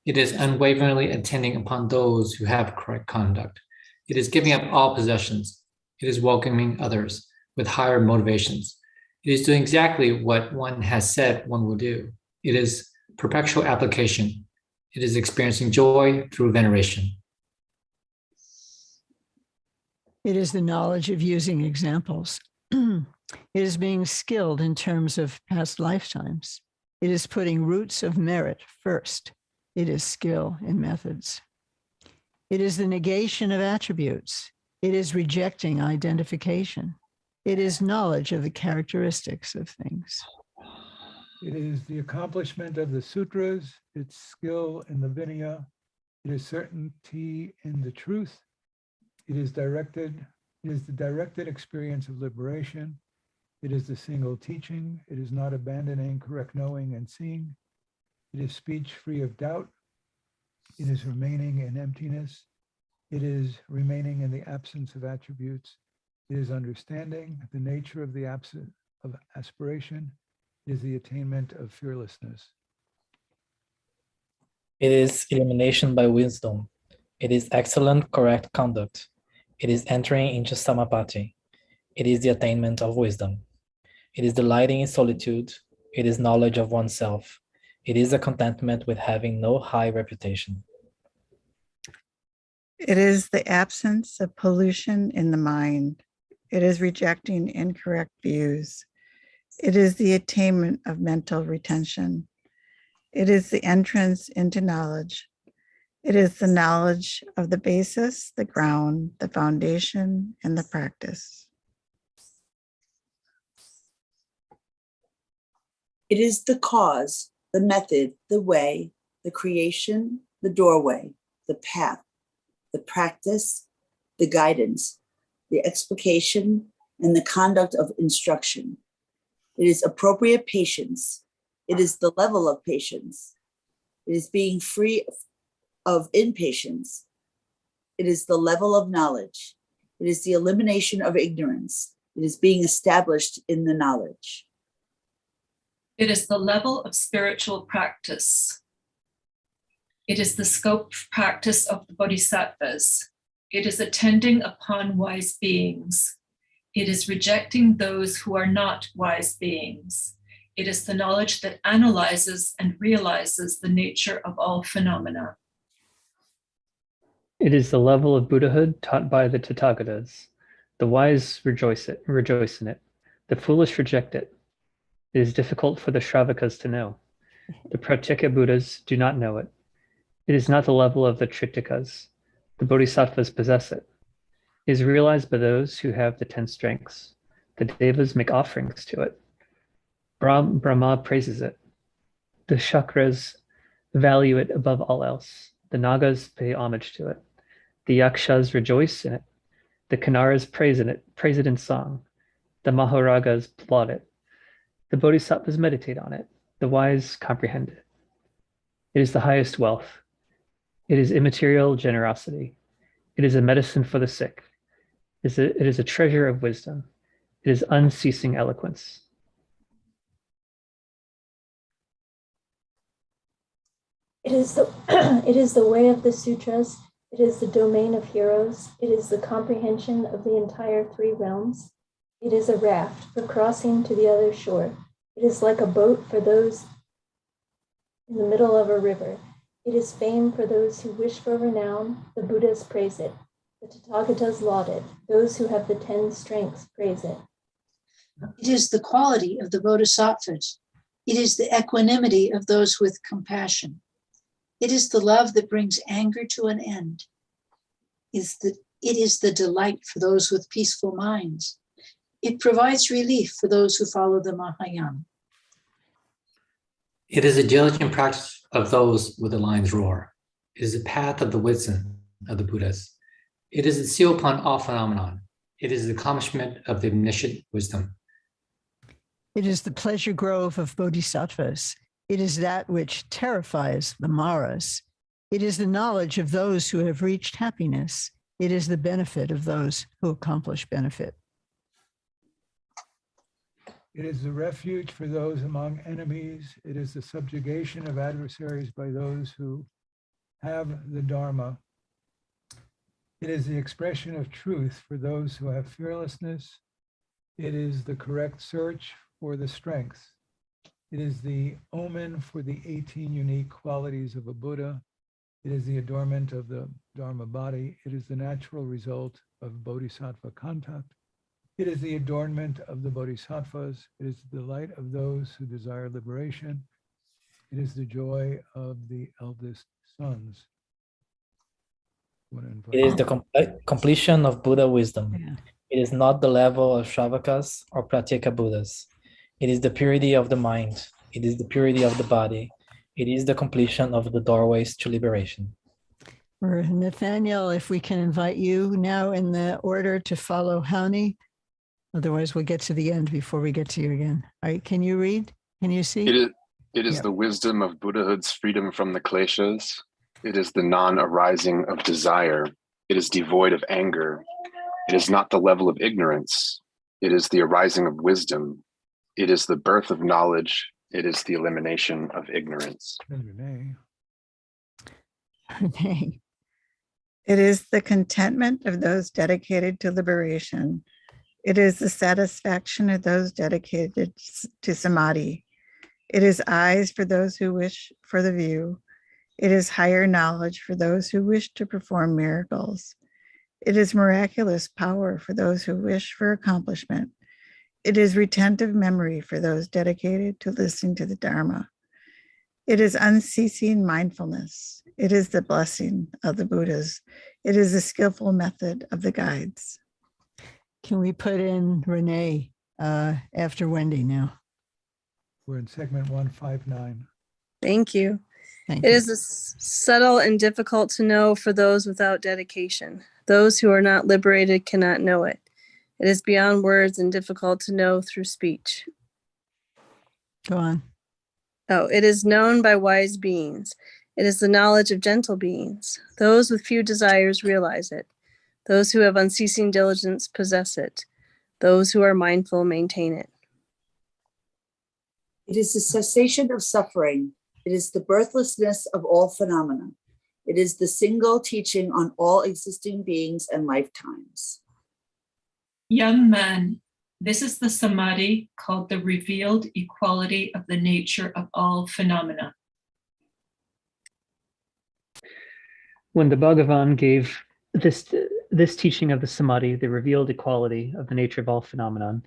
It is unwaveringly attending upon those who have correct conduct. It is giving up all possessions. It is welcoming others with higher motivations. It is doing exactly what one has said one will do. It is perpetual application. It is experiencing joy through veneration. It is the knowledge of using examples. It is being skilled in terms of past lifetimes. It is putting roots of merit first. It is skill in methods. It is the negation of attributes. It is rejecting identification. It is knowledge of the characteristics of things. It is the accomplishment of the sutras, its skill in the Vinaya. It is certainty in the truth. It is the directed experience of liberation. It is the single teaching. It is not abandoning correct knowing and seeing. It is speech free of doubt. It is remaining in emptiness. It is remaining in the absence of attributes. It is understanding the nature of the absence of aspiration. It is the attainment of fearlessness. It is illumination by wisdom. It is excellent, correct conduct. It is entering into samapati. It is the attainment of wisdom. It is delighting in solitude. It is knowledge of oneself. It is a contentment with having no high reputation. It is the absence of pollution in the mind. It is rejecting incorrect views. It is the attainment of mental retention. It is the entrance into knowledge. It is the knowledge of the basis, the ground, the foundation, and the practice. It is the cause, the method, the way, the creation, the doorway, the path, the practice, the guidance, the explication, and the conduct of instruction. It is appropriate patience. It is the level of patience. It is being free of impatience. It is the level of knowledge. It is the elimination of ignorance. It is being established in the knowledge. It is the level of spiritual practice. It is the scope of practice of the bodhisattvas. It is attending upon wise beings. It is rejecting those who are not wise beings. It is the knowledge that analyzes and realizes the nature of all phenomena. It is the level of Buddhahood taught by the Tathagatas. The wise rejoice in it. The foolish reject it. It is difficult for the Shravakas to know. The Pratyeka Buddhas do not know it. It is not the level of the Tritikas. The Bodhisattvas possess it. It is realized by those who have the 10 strengths. The Devas make offerings to it. Brahma praises it. The Chakras value it above all else. The Nagas pay homage to it. The Yakshas rejoice in it. The Kinnaras praise it in song. The Mahoragas applaud it. The Bodhisattvas meditate on it. The wise comprehend it. It is the highest wealth. It is immaterial generosity. It is a medicine for the sick. It is a treasure of wisdom. It is unceasing eloquence. It is the way of the sutras. It is the domain of heroes. It is the comprehension of the entire 3 realms. It is a raft for crossing to the other shore. It is like a boat for those in the middle of a river. It is fame for those who wish for renown. The Buddhas praise it. The Tathagatas laud it. Those who have the 10 strengths praise it. It is the quality of the bodhisattvas. It is the equanimity of those with compassion. It is the love that brings anger to an end. It is the delight for those with peaceful minds. It provides relief for those who follow the Mahayana. It is a diligent practice of those with the lion's roar. It is the path of the wisdom of the Buddhas. It is the seal upon all phenomenon. It is the accomplishment of the omniscient wisdom. It is the pleasure grove of bodhisattvas. It is that which terrifies the Maras. It is the knowledge of those who have reached happiness. It is the benefit of those who accomplish benefit. It is the refuge for those among enemies. It is the subjugation of adversaries by those who have the Dharma. It is the expression of truth for those who have fearlessness. It is the correct search for the strength. It is the omen for the 18 unique qualities of a Buddha. It is the adornment of the Dharma body. It is the natural result of bodhisattva contact. It is the adornment of the bodhisattvas. It is the delight of those who desire liberation. It is the joy of the eldest sons. It is the completion of Buddha wisdom. Yeah. It is not the level of Shravakas or Pratyeka Buddhas. It is the purity of the mind. It is the purity of the body. It is the completion of the doorways to liberation. Or Nathaniel, if we can invite you now in the order to follow Hauni. Otherwise, we'll get to the end before we get to you again. All right, can you read? Can you see? It is Yep. the wisdom of Buddhahood's freedom from the kleshas. It is the non-arising of desire. It is devoid of anger. It is not the level of ignorance. It is the arising of wisdom. It is the birth of knowledge. It is the elimination of ignorance. Renee. Okay. It is the contentment of those dedicated to liberation. It is the satisfaction of those dedicated to samadhi. It is eyes for those who wish for the view. It is higher knowledge for those who wish to perform miracles. It is miraculous power for those who wish for accomplishment. It is retentive memory for those dedicated to listening to the Dharma. It is unceasing mindfulness. It is the blessing of the Buddhas. It is the skillful method of the guides. Can we put in Renee after Wendy now? We're in segment 159. Thank you. Thank It you. is subtle and difficult to know for those without dedication. Those who are not liberated cannot know it. It is beyond words and difficult to know through speech. Go on. Oh, it is known by wise beings. It is the knowledge of gentle beings. Those with few desires realize it. Those who have unceasing diligence possess it. Those who are mindful maintain it. It is the cessation of suffering. It is the birthlessness of all phenomena. It is the single teaching on all existing beings and lifetimes. Young man, this is the samadhi called the revealed equality of the nature of all phenomena. When the Bhagavan gave this teaching of the samadhi, the revealed equality of the nature of all phenomenon,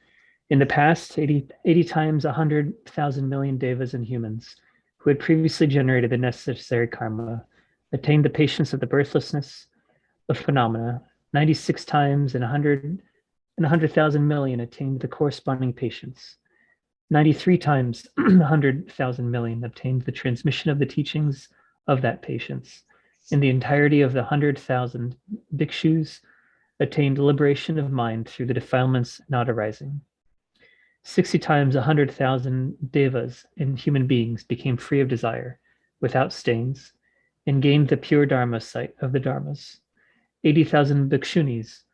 in the past, 80 times 100,000 million devas and humans who had previously generated the necessary karma attained the patience of the birthlessness of phenomena. 96 times in 100,000 million attained the corresponding patience. 93 times 100,000 million obtained the transmission of the teachings of that patience. In the entirety of the 100,000 bhikshus attained liberation of mind through the defilements not arising. 60 times 100,000 devas and human beings became free of desire, without stains, and gained the pure dharma sight of the dharmas. 80,000 bhikshunis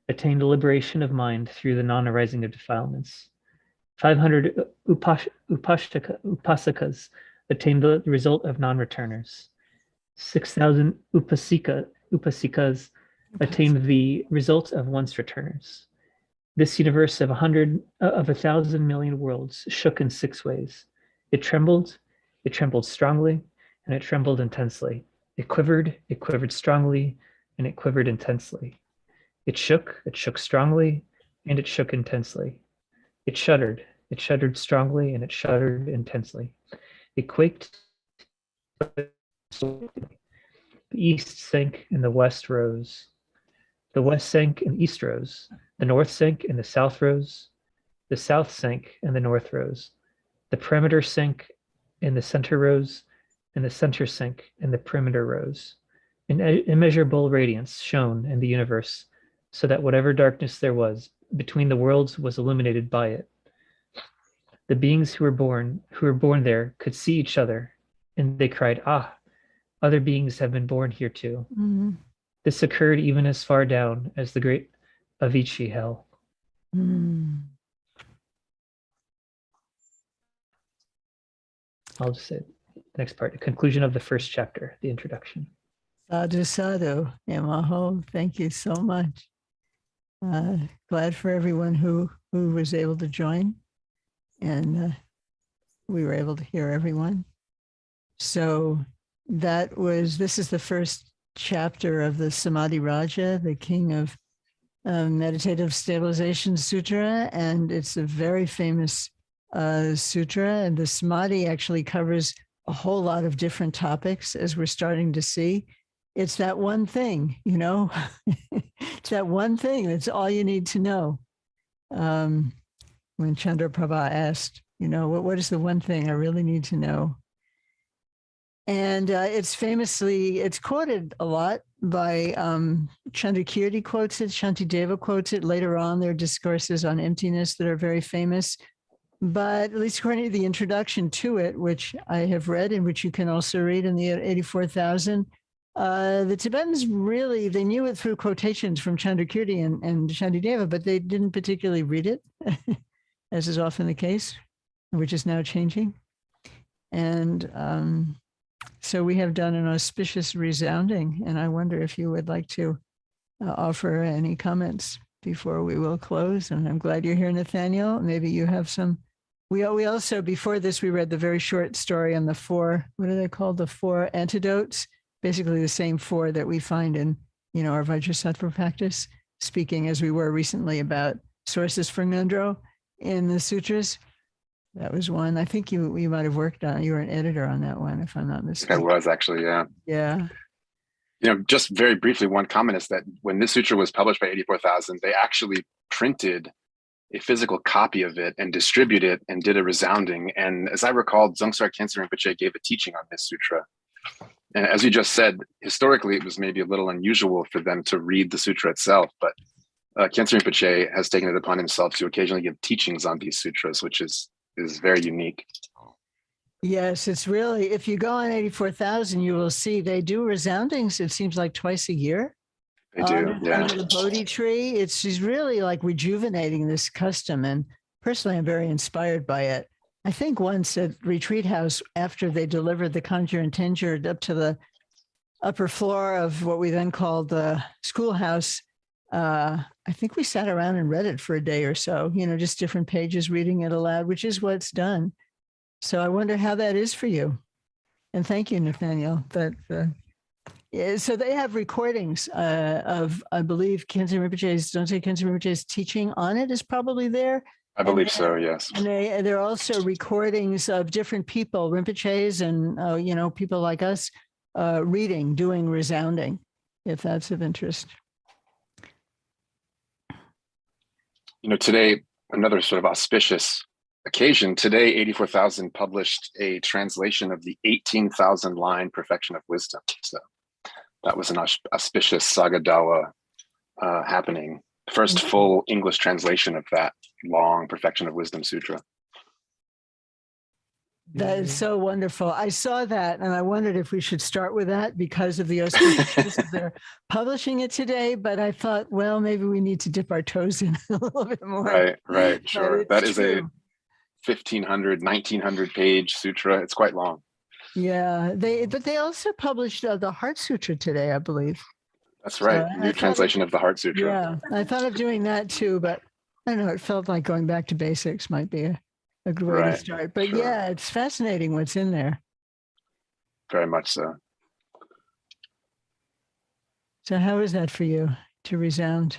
attained liberation of mind through the non-arising of defilements. 500 upasakas attained the result of non-returners. 6,000 upasikas attained the result of once-returners. This universe of 1,000 million worlds shook in 6 ways. It trembled strongly, and it trembled intensely. It quivered strongly, and it quivered intensely. It shook strongly, and it shook intensely. It shuddered strongly, and it shuddered intensely. It quaked. The east sank, and the west rose. The west sank, and the east rose. The north sank, and the south rose. The south sank, and the north rose. The perimeter sank, and the center rose, and the center sank, and the perimeter rose. An immeasurable radiance shone in the universe, so that whatever darkness there was between the worlds was illuminated by it. The beings who were born there could see each other, and they cried, "Ah, other beings have been born here too." Mm-hmm. This occurred even as far down as the great Avicii hell. Mm. I'll just say the next part, the conclusion of the first chapter, the introduction. Sadhu, sadhu, Yamaho. Thank you so much. Glad for everyone who was able to join, and we were able to hear everyone. So this is the first chapter of the Samadhi Raja, the King of Meditative Stabilization Sutra, and it's a very famous sutra. And the Samadhi actually covers a whole lot of different topics, as we're starting to see. It's that one thing, it's that one thing. That's all you need to know. When Chandra Prabha asked, what is the one thing I really need to know? And it's quoted a lot by Chandrakirti quotes it, Shantideva quotes it. Later on, there are discourses on emptiness that are very famous. But at least according to the introduction to it, which I have read and which you can also read in the 84,000, the Tibetans they knew it through quotations from Chandrakirti and Shantideva, but they didn't particularly read it, as is often the case, which is now changing. And so we have done an auspicious resounding, and I wonder if you would like to offer any comments before we will close. And I'm glad you're here, Nathaniel. Maybe you have some. We also, before this, we read the very short story on the 4, what are they called? The 4 antidotes, basically the same 4 that we find in, our Vajrasattva practice, speaking as we were recently about sources for Ngondro in the sutras. That was one. I think you might have worked on, you were an editor on that one, if I'm not mistaken. I was actually, yeah. Yeah. Just very briefly, one comment is that when this sutra was published by 84,000, they actually printed a physical copy of it and distributed it and did a resounding. And as I recall, Dzongtsar Khyentse Rinpoche gave a teaching on this sutra. And as you just said, historically, it was maybe a little unusual for them to read the sutra itself, but Khyentse Rinpoche has taken it upon himself to occasionally give teachings on these sutras, which is very unique. Yes, it's really, if you go on 84,000, you will see they do resoundings, it seems like twice a year. They do, yeah. Under the Bodhi tree. She's really like rejuvenating this custom. And personally, I'm very inspired by it. I think once at Retreat House, after they delivered the Conjure and Tincture up to the upper floor of what we then called the schoolhouse, I think we sat around and read it for a day or so, just different pages, reading it aloud, which is what's done. So I wonder how that is for you. And thank you, Nathaniel. So they have recordings of, I believe, Khyentse Rinpoche's teaching on it is probably there. I believe so, yes. And there are also recordings of different people, Rinpoches and, people like us, doing resounding, if that's of interest. Today, another sort of auspicious occasion. Today, 84,000 published a translation of the 18,000 line Perfection of Wisdom. So that was an auspicious Sagadawa happening. First full English translation of that long Perfection of Wisdom Sutra. That is so wonderful. I saw that and I wondered if we should start with that because of the auspicious of their publishing it today. But I thought, well, maybe we need to dip our toes in a little bit more. Right, sure. That is a 1,500, 1,900 page sutra. It's quite long. Yeah, but they also published the Heart Sutra today, I believe. That's right. New translation of the Heart Sutra. Yeah, I thought of doing that too, but I don't know. It felt like going back to basics might be a good way to start. But yeah, it's fascinating what's in there. Very much so. So how is that for you to resound?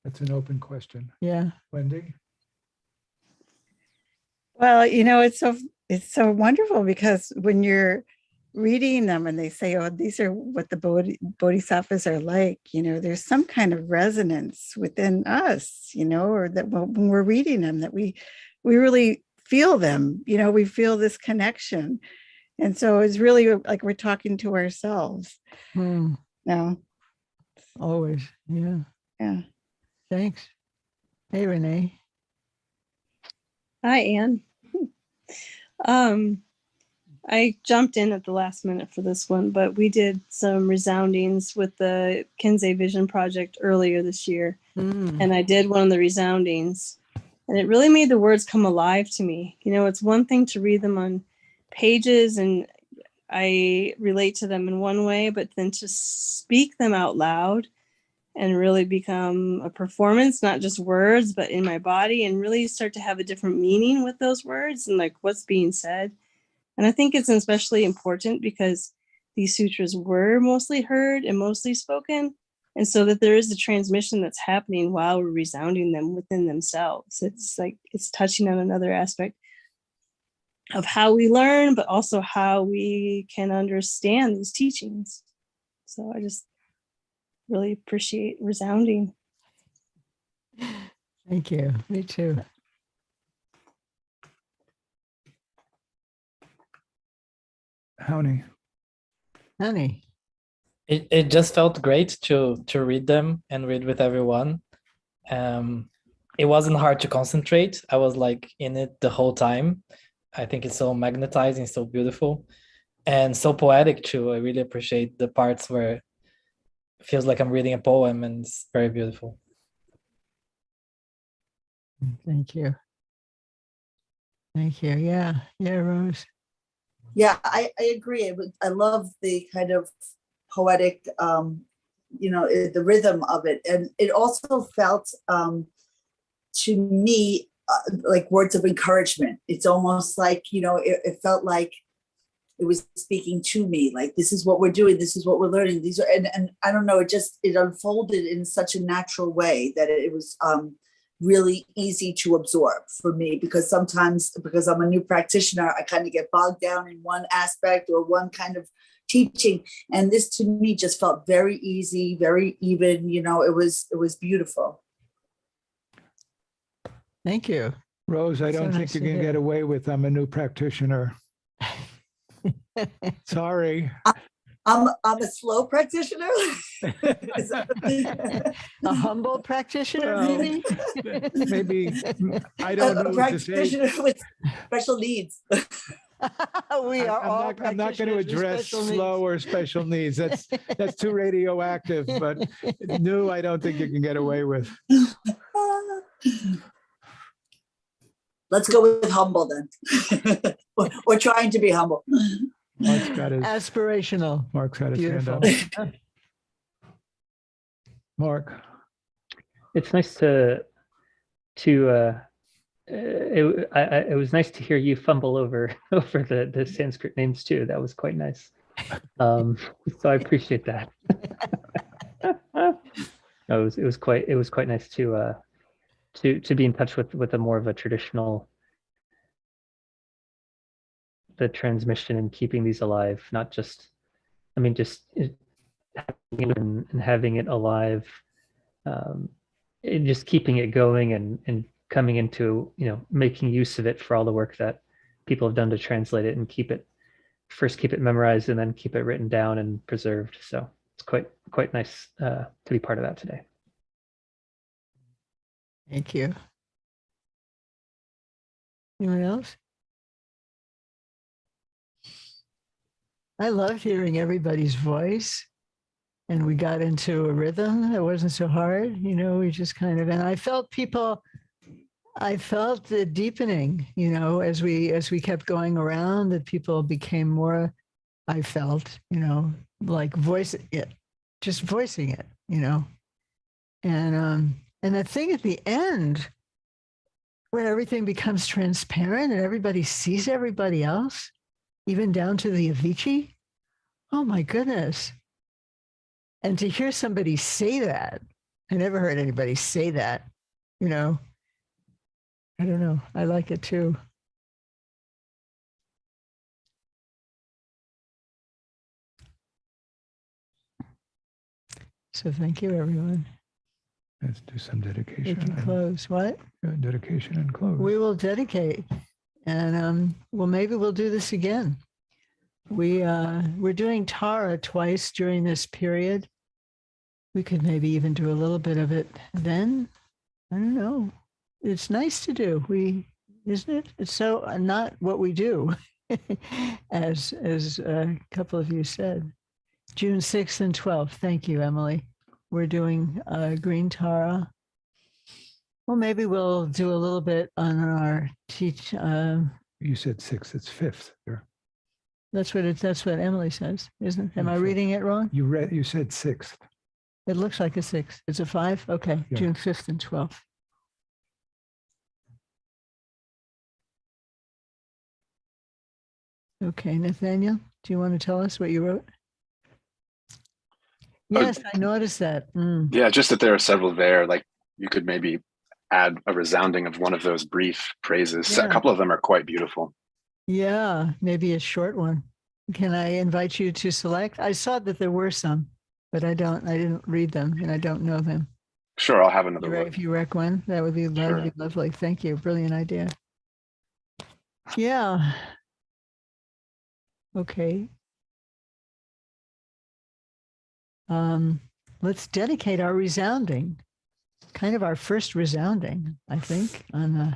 That's an open question. Yeah. Wendy? Well, it's so wonderful because when you're reading them and they say, oh, these are what the bodhisattvas are like, there's some kind of resonance within us, or that when we're reading them, that we really feel them, we feel this connection. And so it's really like we're talking to ourselves. No. Always. Yeah. Yeah. Thanks. Hey, Renee. Hi, Anne. I jumped in at the last minute for this one, but we did some resoundings with the Khyentse Vision Project earlier this year. And I did one of the resoundings and it really made the words come alive to me. It's one thing to read them on pages and I relate to them in one way, but then to speak them out loud and really become a performance, not just words, but in my body, and really start to have a different meaning with those words and like what's being said. And I think it's especially important because these sutras were mostly heard and mostly spoken. And so that there is a transmission that's happening while we're resounding them within themselves. It's like, it's touching on another aspect of how we learn, but also how we can understand these teachings. So I just really appreciate resounding. Thank you. Me too. Honey. It just felt great to read them and read with everyone. It wasn't hard to concentrate. I was like in it the whole time. I think it's so magnetizing, so beautiful, and so poetic too. I really appreciate the parts where it feels like I'm reading a poem, and it's very beautiful. Thank you. Thank you. Yeah, Rose. Yeah, I agree. I love the kind of poetic, the rhythm of it. And it also felt to me like words of encouragement. It's almost like, it felt like it was speaking to me, like, this is what we're doing. This is what we're learning. These are, and I don't know, it unfolded in such a natural way that it was really easy to absorb for me, because sometimes, because I'm a new practitioner, I kind of get bogged down in one aspect or one kind of teaching. And this to me just felt very easy, very even, it was beautiful. Thank you. Rose, I don't think you can get away with I'm a new practitioner. Sorry. I'm a slow practitioner. A humble practitioner, maybe? Maybe, I don't know a practitioner with special needs. We are all I'm not going to practitioners with address special slow or special needs. That's too radioactive, but new, I don't think you can get away with. Let's go with humble then. Or trying to be humble. Mark's got his, Aspirational. Mark's got his Beautiful. hand up. Mark. It's nice it was nice to hear you fumble over the Sanskrit names too. That was quite nice. So I appreciate that. It was quite nice to be in touch with a more of a traditional, the transmission and keeping these alive, not just, I mean, just having it alive, and just keeping it going and coming into, making use of it for all the work that people have done to translate it and keep it memorized and then keep it written down and preserved. So it's quite nice to be part of that today. Thank you. Anyone else? I loved hearing everybody's voice, and we got into a rhythm that wasn't so hard. We just kind of, and I felt the deepening, as we kept going around, that people became more, I felt, like voicing it, and that thing at the end, when everything becomes transparent and everybody sees everybody else, even down to the Avicii. Oh my goodness. And to hear somebody say that, I never heard anybody say that, I don't know. I like it too. So thank you, everyone. Let's do some dedication. We can close. What? Dedication and close. We will dedicate, and maybe we'll do this again. We're doing Tara twice during this period. We could maybe even do a little bit of it then. I don't know. It's nice to do. Isn't it? It's so not what we do, as a couple of you said. June 6th and 12th. Thank you, Emily. We're doing Green Tara. Well, maybe we'll do a little bit on our teach. You said 6th. It's 5th. There. That's what Emily says, isn't it? Am I reading it wrong? You said 6th. It looks like a 6. It's a 5? Okay, yeah. June 5th and 12th. Okay, Nathaniel, do you want to tell us what you wrote? Yes, I noticed that. Yeah, just that there are several there. Like you could maybe add a resounding of one of those brief praises. Yeah. A couple of them are quite beautiful. Yeah, maybe a short one. Can I invite you to select? I saw that there were some, but I didn't read them and I don't know them. Sure, I'll have another look. If you rec one, that would be lovely. Thank you. Brilliant idea. Yeah. Okay. Let's dedicate our resounding, kind of our first resounding, I think, on the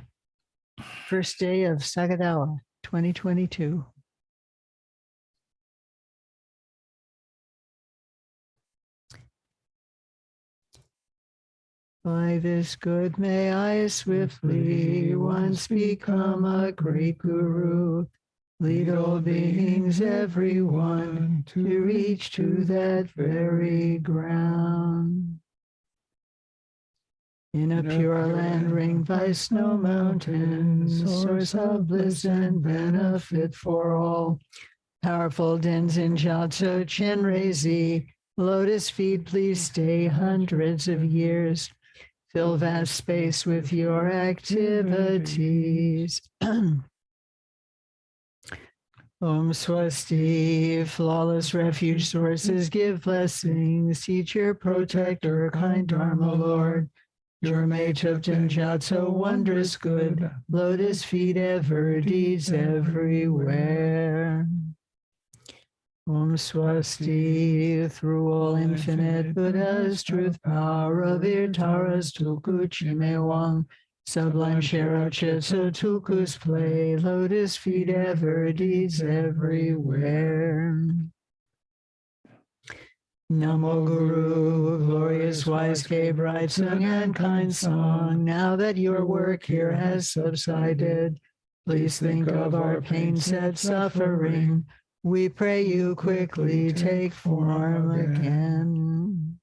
first day of Sagadawa, 2022. By this good may I swiftly once become a great guru, lead all beings, everyone, to reach to that very ground. In a pure land ringed by snow mountains, source of bliss and benefit for all, powerful Denzin Gyatso Chenrezi, lotus feet, please stay hundreds of years. Fill vast space with your activities. Om Swasti, flawless refuge sources, give blessings. Teacher, protector, kind Dharma Lord. Your mate of Tenjatso, wondrous good. Lotus feet ever, deeds everywhere. Om Swasti, through all infinite Buddhas, truth power of Irtaras Tulku Chime Wang, Sublime Sharocha Tulkus play, lotus feet ever, deeds everywhere. Namo Guru, glorious wise K, bright sung and kind song. Now that your work here has subsided, please think of our pain set suffering. We pray you quickly take form again.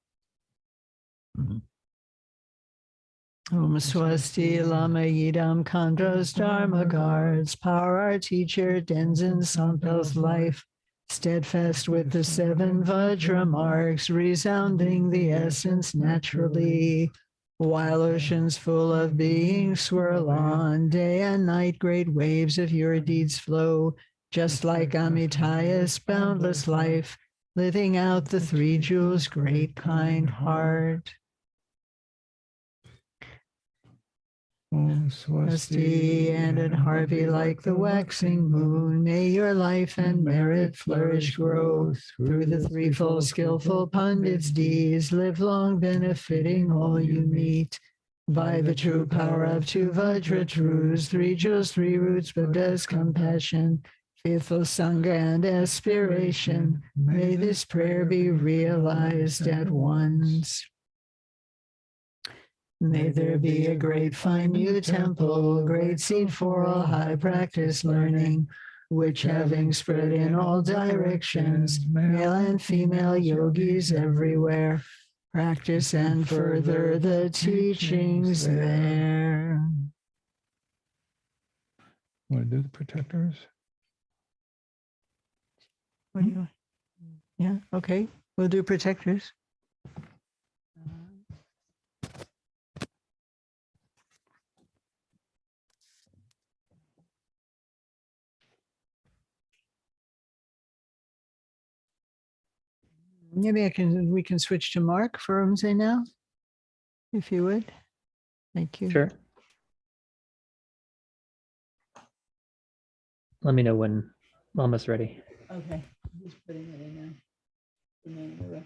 Om Swasti Lama Yidam Kandras Dharma guards, power our teacher, Denzin Sampel's life, steadfast with the 7 Vajra marks, resounding the essence naturally. While oceans full of beings swirl on, day and night great waves of your deeds flow, just like Amitaya's boundless life, living out the 3 jewels' great kind heart. Om Swasti and in Harvey like the waxing moon, may your life and merit flourish grow through the threefold skillful pundits' deeds, live long benefiting all you meet. By the true power of 2 Vajra truths, 3 jewels, 3 roots, Buddha's compassion, faithful Sangha and aspiration, may this prayer be realized at once. May there be a great fine new temple, great seed for all high practice learning, which having spread in all directions, male and female yogis everywhere, practice and further the teachings there. Want to do the protectors? What do you want? Yeah, okay, we'll do protectors. Maybe we can switch to Mark for Umze now, if you would. Thank you. Sure. Let me know when Mama's ready. Okay, I'm just putting it in now.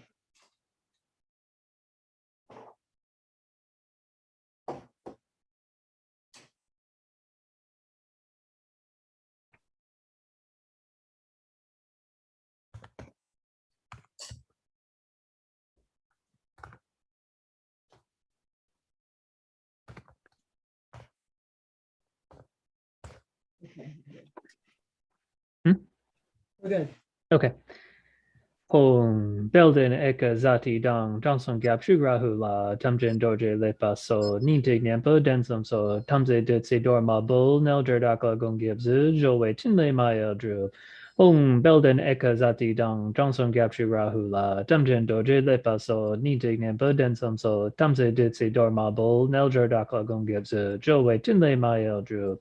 Okay. We're good. Okay. Hong Belden Eka Zati Dang Johnson Gap Shugrahu La Tamjin Doje Lepa So Nintig Nyampo Densum So Tamze Ditsi Dorma Bull Nelder Dakla Gongibzu Jowe Tinle Maya Drew Hong Belden Eka Zati Dang Johnson Gap Shugrahu La Tamjin Doje Lepa So Nintig Nyampo Densum So Tamze Ditsi Dorma Bull Nelder Dakla Gongibzu Jowe Tinle Maya Drew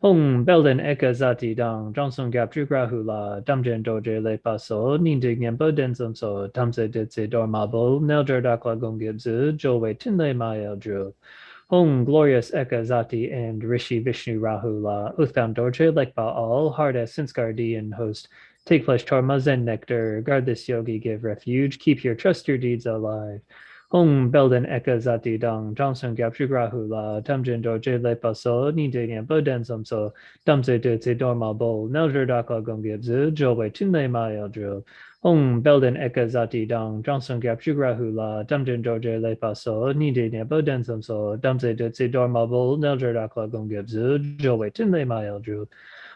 Hong Belden Eka Zati Dang Johnson Gap Jugrahula Damjen Doje Le Paso Nindig Nyampo Densum So Tamse Ditsi Dormabo Nelder Dakla Gongibzu Jowe Tinle Maya Drew Hong Glorious Eka Zati and Rishi Vishnu Rahula Utham Dorje Lekpa All Hard as Sinskardi and host Take flesh Torma Zen Nectar Guard this yogi give refuge Keep your trust your deeds alive Hong Belden Eka Zati Dang Johnson Gap Jugrahula Tamjin Dorje Le Paso Nindig Nyampo Densum So Tamse Ditsi Dorma Bol Nelder Dakla Gongibzu Jowe Tinle Maya Drew Hong Belden Eka Zati Dang Johnson Gap Jugrahula Tamjin Dorje Le Paso Nindig Nyampo Densum So Tamse Ditsi Dorma Bol Nelder Dakla Gongibzu Jowe Tinle Maya Drew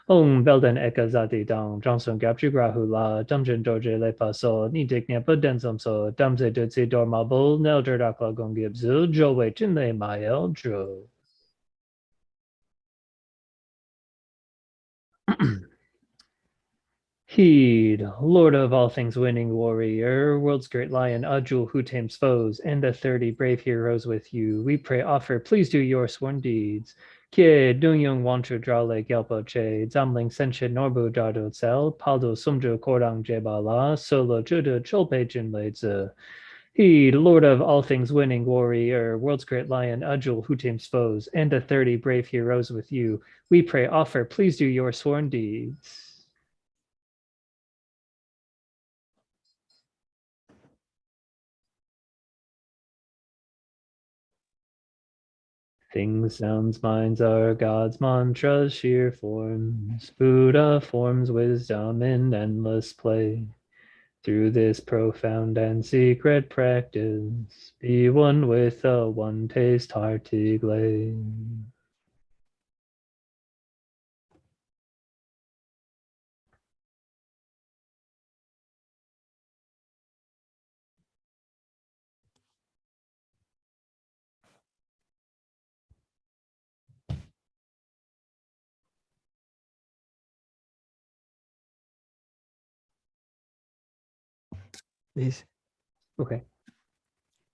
Hong Belden Eka Zati Dang Johnson Gap Jugrahula Tamjin Dorje Le Paso Nindig Nyampo Densum So Tamse Ditsi Dorma Bol Nelder Dakla Gongibzu Jowe Tinle Maya Drew. Heed, Lord of all things winning warrior, world's great lion, Ajul who tames foes, and the 30 brave heroes with you, we pray offer, please do your sworn deeds. Kie Dungyung Wanchu Drale Gelpo Che, Zamling Senshin Norbu Dado Cel, Paldo Sumju Kordang Jebala, Solo Juda Cholpe Jin Leizi. Heed, Lord of all things winning warrior, world's great lion, Ajul who tames foes, and the 30 brave heroes with you, we pray offer, please do your sworn deeds. Things, sounds, minds are God's mantras, sheer forms, Buddha forms, wisdom in endless play. Through this profound and secret practice, be one with the one taste heartily. Please. Okay.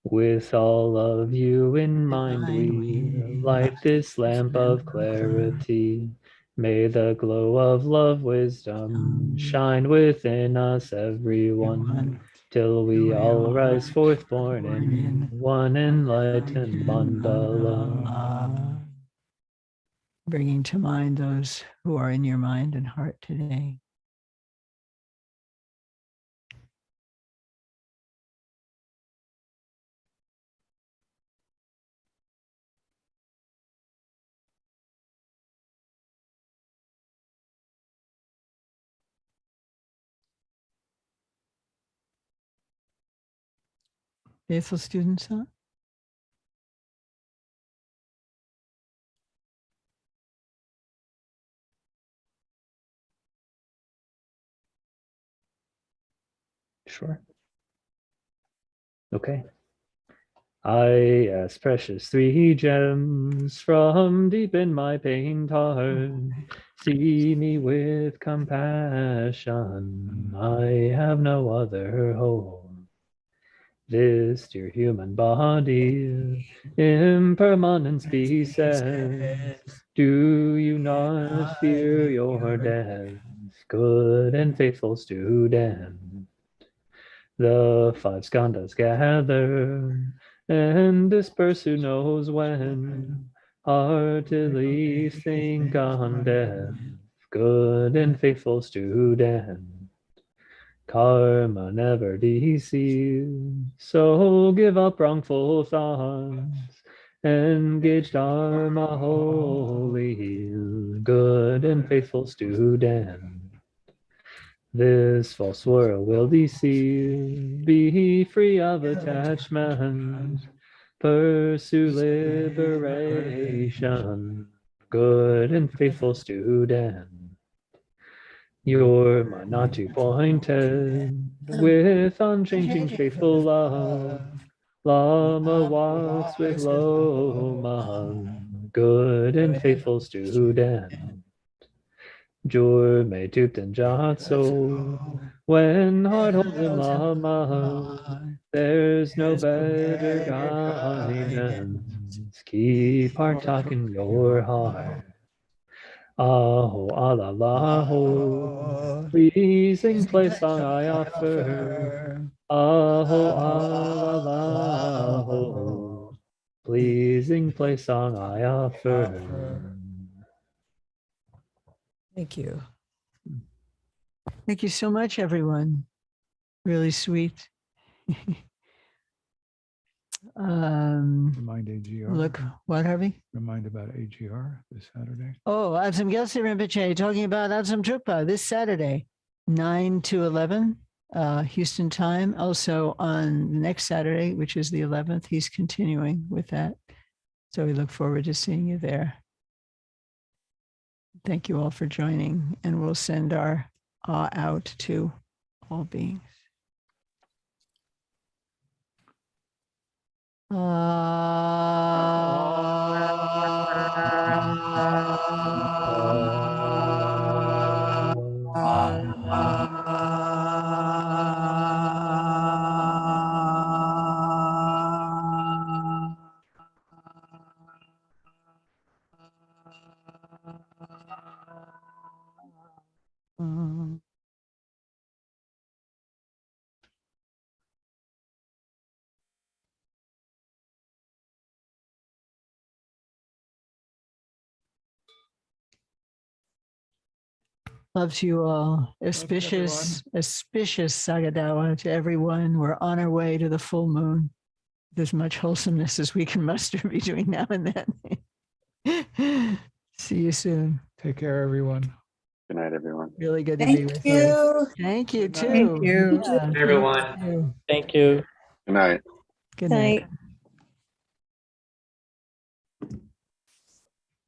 With all of you in mind, we light this lamp of clarity. May the glow of love, wisdom shine within us, everyone, till we all rise forth born in one enlightened mandala. Bringing to mind those who are in your mind and heart today. Faithful students, huh? Sure. Okay. I, as precious 3 gems from deep in my pained heart, see me with compassion. I have no other hope. This dear human body, impermanence beset. Do you not fear your death, good and faithful student? The 5 skandhas gather and disperse who knows when. Heartily think on death, good and faithful student. Karma never deceives, so give up wrongful thoughts. Engage Dharma wholly, good and faithful student. This false world will deceive, be free of attachment, pursue liberation, good and faithful student. You're my not-too pointed, with unchanging faithful love. Lama walks with Loma, good and faithful student. Jurme Tupten Jatso, when heart holds in Lama, there's no better guidance. Keep heart talk in your heart. Aho alalahu, pleasing play song I offer. Aho alalahu, pleasing play song I offer. Thank you. Thank you so much, everyone. Really sweet. Remind AGR. Look, what, Harvey? Remind about AGR this Saturday. Oh, Adsum Gyaltsen Rinpoche talking about Adsum Trukpa this Saturday, 9 to 11, Houston time. Also on the next Saturday, which is the 11th, he's continuing with that. So we look forward to seeing you there. Thank you all for joining, and we'll send our awe out to all beings. Love to you all. Auspicious Sagadawa to everyone. We're on our way to the full moon. There's much wholesomeness as we can muster between now and then. See you soon. Take care, everyone. Good night, everyone. Really good to be Thank with you. you. Thank you Good night. too. Thank you. Yeah, Everyone. you. Thank you. Good night. Good Night. night.